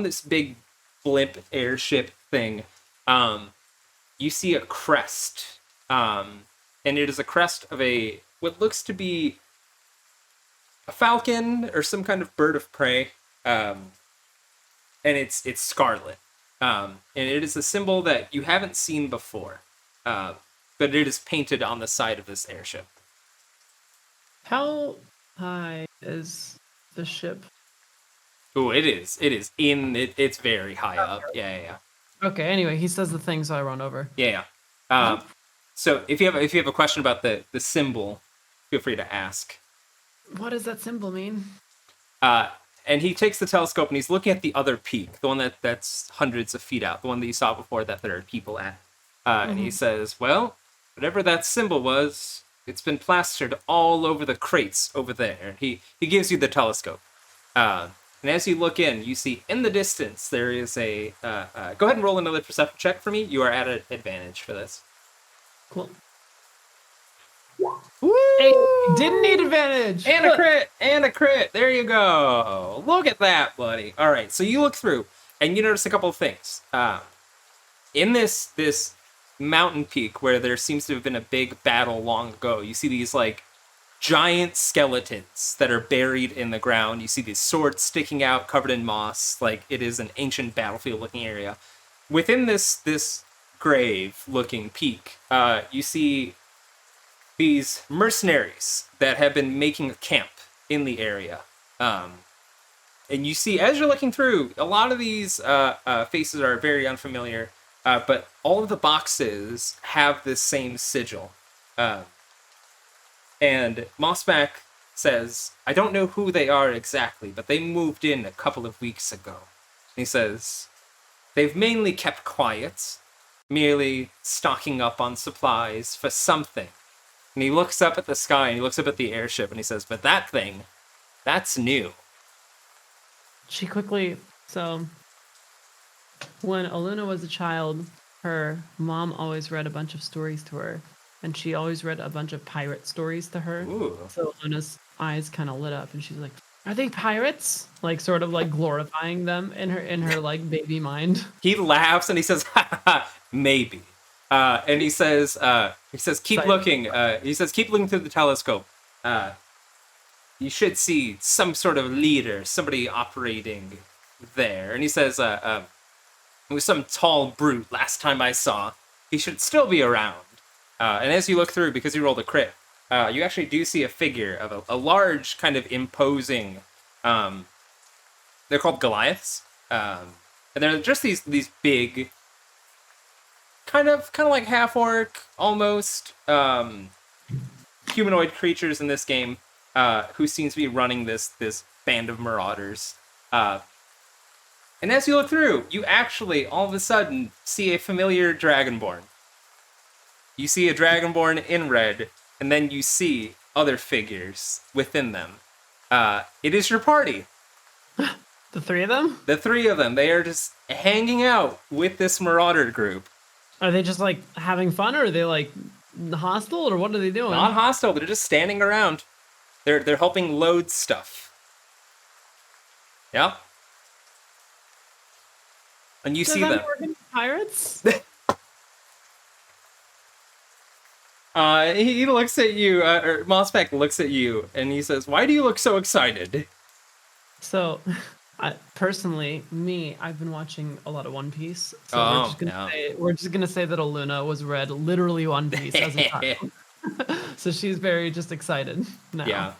this big blimp airship thing, you see a crest, and it is a crest of what looks to be a falcon or some kind of bird of prey, and it's scarlet, and it is a symbol that you haven't seen before, but it is painted on the side of this airship. How high is the ship? Oh, it is. It's very high up. Yeah. Okay. Anyway, he says the thing, so I run over. Yeah. So if you have a question about the symbol, feel free to ask. What does that symbol mean? And he takes the telescope and he's looking at the other peak, the one that's hundreds of feet out, the one that you saw before that there are people at. And he says, well, whatever that symbol was, it's been plastered all over the crates over there. He gives you the telescope. And as you look in, you see in the distance there is a... go ahead and roll another perception check for me. You are at an advantage for this. Cool. Woo! Hey, didn't need advantage. And a crit! And a crit! There you go! Look at that, buddy. Alright, so you look through, and you notice a couple of things. In this mountain peak where there seems to have been a big battle long ago, you see these, like, giant skeletons that are buried in the ground. You see these swords sticking out, covered in moss, like it is an ancient battlefield-looking area. Within this grave-looking peak, you see these mercenaries that have been making a camp in the area. And you see, as you're looking through, a lot of these faces are very unfamiliar, but all of the boxes have this same sigil. And Mossback says, I don't know who they are exactly, but they moved in a couple of weeks ago. And he says, they've mainly kept quiet, merely stocking up on supplies for something. And he looks up at the sky, and he looks up at the airship, and he says, but that thing, that's new. She quickly... So, when Eluna was a child, her mom always read a bunch of stories to her. And she always read a bunch of pirate stories to her. Ooh. So Eluna's eyes kind of lit up, and she's like, are they pirates? Like, sort of like glorifying them in her like baby mind. He laughs, and he says, ha ha ha, maybe. And he says, keep looking. He says, keep looking through the telescope. You should see some sort of leader, somebody operating there. And he says, it was some tall brute last time I saw. He should still be around. And as you look through, because you rolled a crit, you actually do see a figure of a large, kind of imposing... they're called Goliaths. And they're just these big... Kind of like half-orc, almost, humanoid creatures in this game, who seems to be running this band of marauders. And as you look through, you actually, all of a sudden, see a familiar Dragonborn. You see a Dragonborn in red, and then you see other figures within them. It is your party. The three of them? The three of them. They are just hanging out with this marauder group. Are they just like having fun, or are they like hostile, or what are they doing? Not hostile. They're just standing around. They're helping load stuff. Yeah. And you see them. Pirates? He looks at you, or Mossback looks at you, and he says, "Why do you look so excited?" So, personally, I've been watching a lot of One Piece. So we're just gonna say that Eluna was read literally One Piece as a child. So she's very just excited now. Yeah.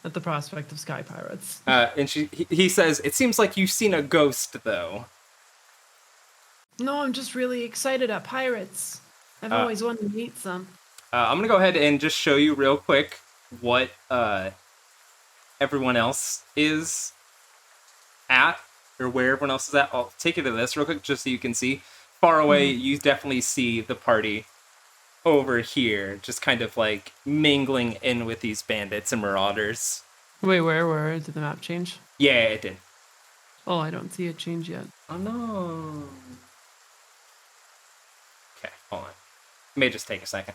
At the prospect of sky pirates. And he says, "It seems like you've seen a ghost, though." No, I'm just really excited at pirates. I've always wanted to meet some. I'm gonna go ahead and just show you real quick what everyone else is at, or where everyone else is at. I'll take you to this real quick just so you can see. Far away, you definitely see the party over here, just kind of like mingling in with these bandits and marauders. Wait, where did the map change? Yeah, it did. Oh, I don't see it change yet. Oh no. Okay, hold on. It may just take a second.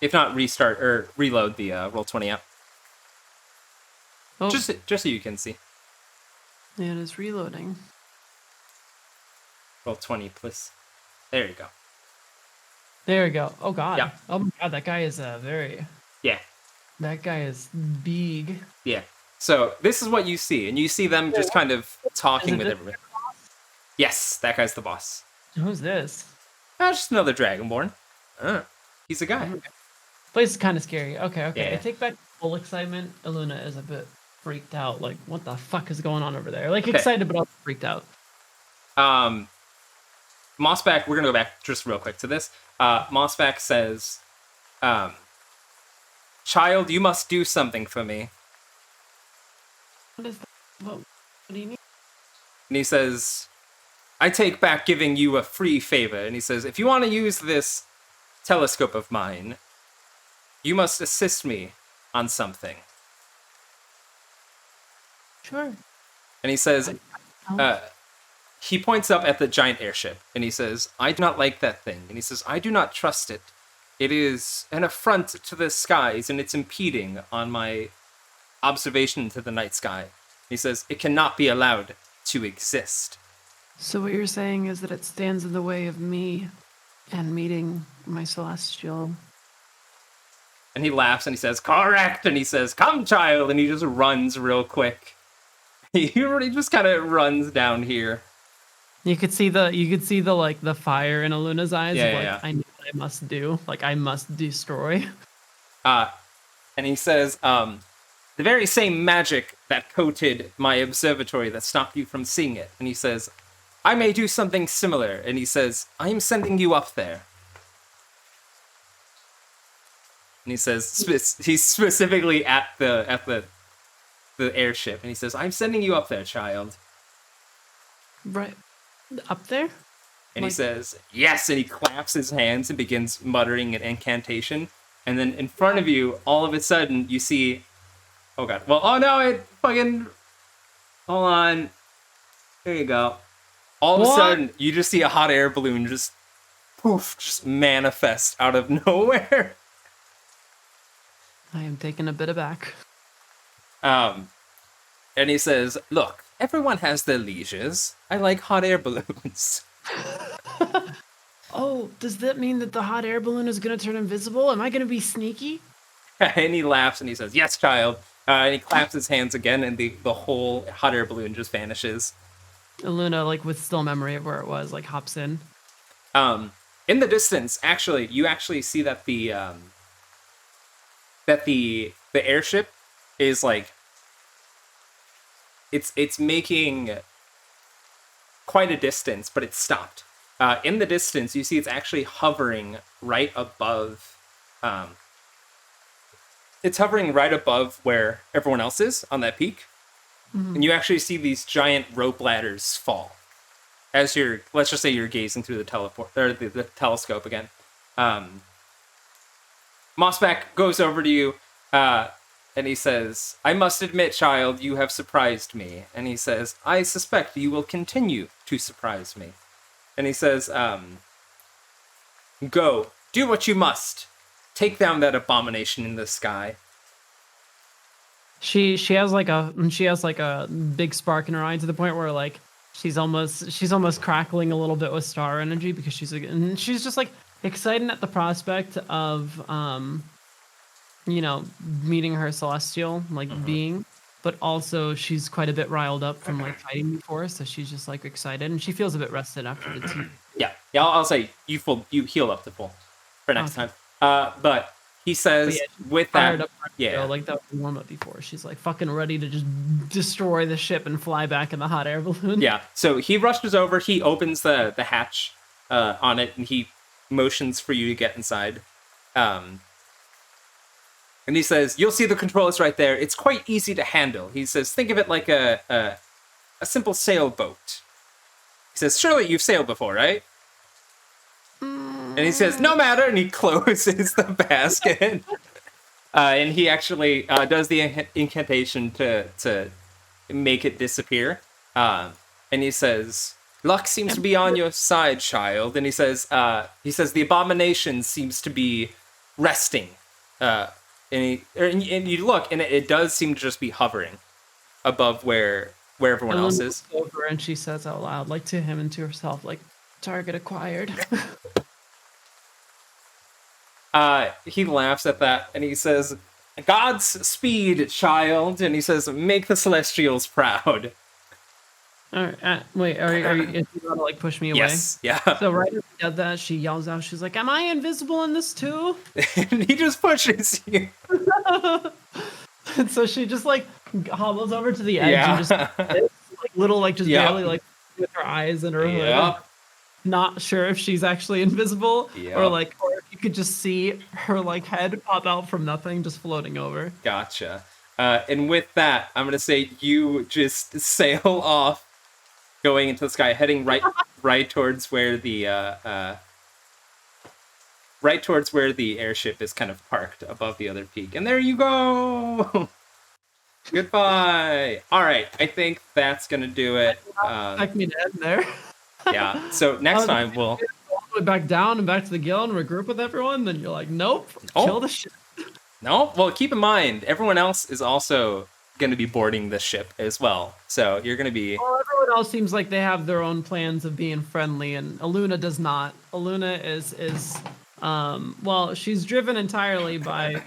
If not, restart or reload the Roll20 app. Oh. Just so you can see. Yeah, it is reloading. Roll20, please. There you go. There we go. Oh god. Yeah. Oh my god, that guy is very... Yeah. That guy is big. Yeah. So this is what you see, and you see them just kind of talking with everyone. Yes, that guy's the boss. Who's this? Just another Dragonborn. He's a guy. Place is kind of scary. Okay. Yeah. I take back full excitement. Eluna is a bit freaked out. Like, what the fuck is going on over there? Like, excited, but also freaked out. Mossback, we're gonna go back just real quick to this. Mossback says, "Child, you must do something for me." What is that? What do you need? And he says, "I take back giving you a free favor." And he says, "If you want to use this telescope of mine, you must assist me on something." Sure. And he says, he points up at the giant airship, and he says, "I do not like that thing." And he says, "I do not trust it. It is an affront to the skies, and it's impeding on my observation into the night sky." He says, "It cannot be allowed to exist." So what you're saying is that it stands in the way of me and meeting my celestial. And he laughs and he says, "Correct." And he says, "Come, child." And he just runs real quick. He just kind of runs down here. You could see the like the fire in Eluna's eyes. Yeah, of, like, yeah. I know what I must do. Like I must destroy. And he says, "The very same magic that coated my observatory that stopped you from seeing it." And he says, "I may do something similar." And he says, "I am sending you up there." And he says, he's specifically at the airship, and he says, "I'm sending you up there, child." Right up there. And he says, "Yes," and he claps his hands and begins muttering an incantation. And then in front of you, all of a sudden, you see, oh god, well, oh no, it fucking, hold on, there you go. All of a sudden, you just see a hot air balloon just, poof, just manifest out of nowhere. I am taken a bit aback. And he says, "Look, everyone has their leisures. I like hot air balloons." Oh, does that mean that the hot air balloon is going to turn invisible? Am I going to be sneaky? And he laughs and he says, "Yes, child." And he claps his hands again, and the whole hot air balloon just vanishes. Eluna, like with still memory of where it was, like hops in. In the distance, actually, you actually see that the airship is like, it's making quite a distance, but it's stopped. In the distance, you see it's actually hovering right above. It's hovering right above where everyone else is on that peak, and you actually see these giant rope ladders fall as let's just say you're gazing through the the telescope again. Mossback goes over to you, and he says, "I must admit, child, you have surprised me." And he says, "I suspect you will continue to surprise me." And he says, "Go, do what you must. Take down that abomination in the sky." She has like a big spark in her eye to the point where like she's almost crackling a little bit with star energy because she's just like excited at the prospect of meeting her celestial being, but also she's quite a bit riled up from like fighting before, so she's just like excited and she feels a bit rested after the tea. Yeah, I'll say you heal up to full for next time. But he says, with that, like that warm up before. She's like fucking ready to just destroy the ship and fly back in the hot air balloon. Yeah, so he rushes over, he opens the hatch on it, and he motions for you to get inside. And he says, "You'll see the controls right there. It's quite easy to handle." He says, "Think of it like a simple sailboat." He says, "Surely you've sailed before, right?" And he says, "No matter," and he closes the basket. And he actually does the incantation to make it disappear. And he says, "Luck seems to be on your side, child." And he says, "The abomination seems to be resting." And you look, and it does seem to just be hovering above where everyone else is. Over and she says out loud, like to him and to herself, like, "Target acquired." He laughs at that, and he says, "God's speed, child." And he says, "Make the Celestials proud." All right, wait, are you gonna like push me away? Yes, yeah. So right as he does that, she yells out, she's like, "Am I invisible in this too?" And he just pushes you. And so she just like hobbles over to the edge and just like little like just barely like with her eyes and her hood. not sure if she's actually invisible or Yep. like, or if you could just see her like head pop out from nothing, just floating over. Gotcha. And with that, I'm gonna say you just sail off, going into the sky, heading right towards where the right towards where the airship is kind of parked above the other peak. And there you go. Goodbye. All right, I think that's gonna do it. Expect me to end there. Yeah. So next time we'll all the way back down and back to the guild and regroup with everyone. Then you're like, nope, kill the ship. No. Well, keep in mind everyone else is also going to be boarding this ship as well. So you're going to be. Well, everyone else seems like they have their own plans of being friendly, and Eluna does not. Eluna is well, she's driven entirely by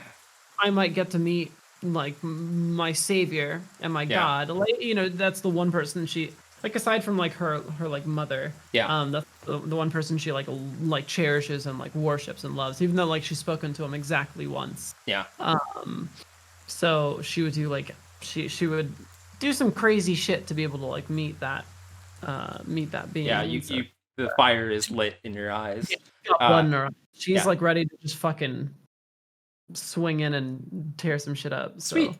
I might get to meet like my savior and my god. Like, you know, that's the one person she like, aside from like her like mother. Yeah. That's the one person she like cherishes and like worships and loves, even though like she's spoken to him exactly once. Yeah. So she would do like she would do some crazy shit to be able to like meet that being. Yeah, you the fire is lit in your eyes. Yeah, she's got blood in her eyes. She's like ready to just fucking swing in and tear some shit up. Sweet. So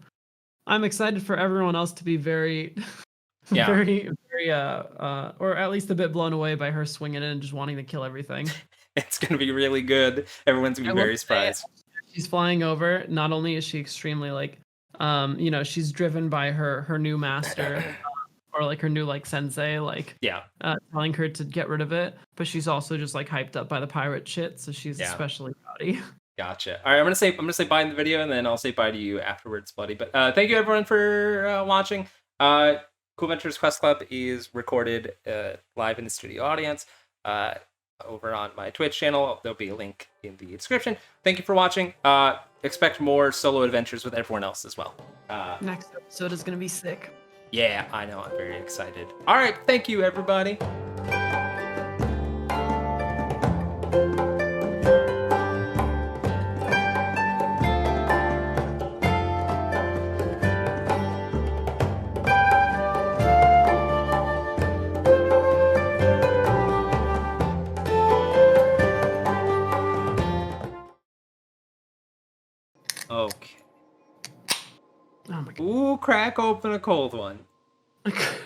I'm excited for everyone else to be very Yeah. very or at least a bit blown away by her swinging in and just wanting to kill everything. It's gonna be really good. Everyone's gonna be very surprised. She's flying over. Not only is she extremely like you know, she's driven by her new master or like her new like sensei, like telling her to get rid of it, but she's also just like hyped up by the pirate shit, so she's especially rowdy. Gotcha. All right, I'm gonna say bye in the video, and then I'll say bye to you afterwards, buddy. But thank you everyone for watching. Coolventure's Quest Club is recorded live in the studio audience over on my Twitch channel. There'll be a link in the description. Thank you for watching. Expect more solo adventures with everyone else as well. Next episode is gonna be sick. Yeah, I know. I'm very excited. All right, thank you, everybody. Okay. Oh my god. Ooh, crack open a cold one.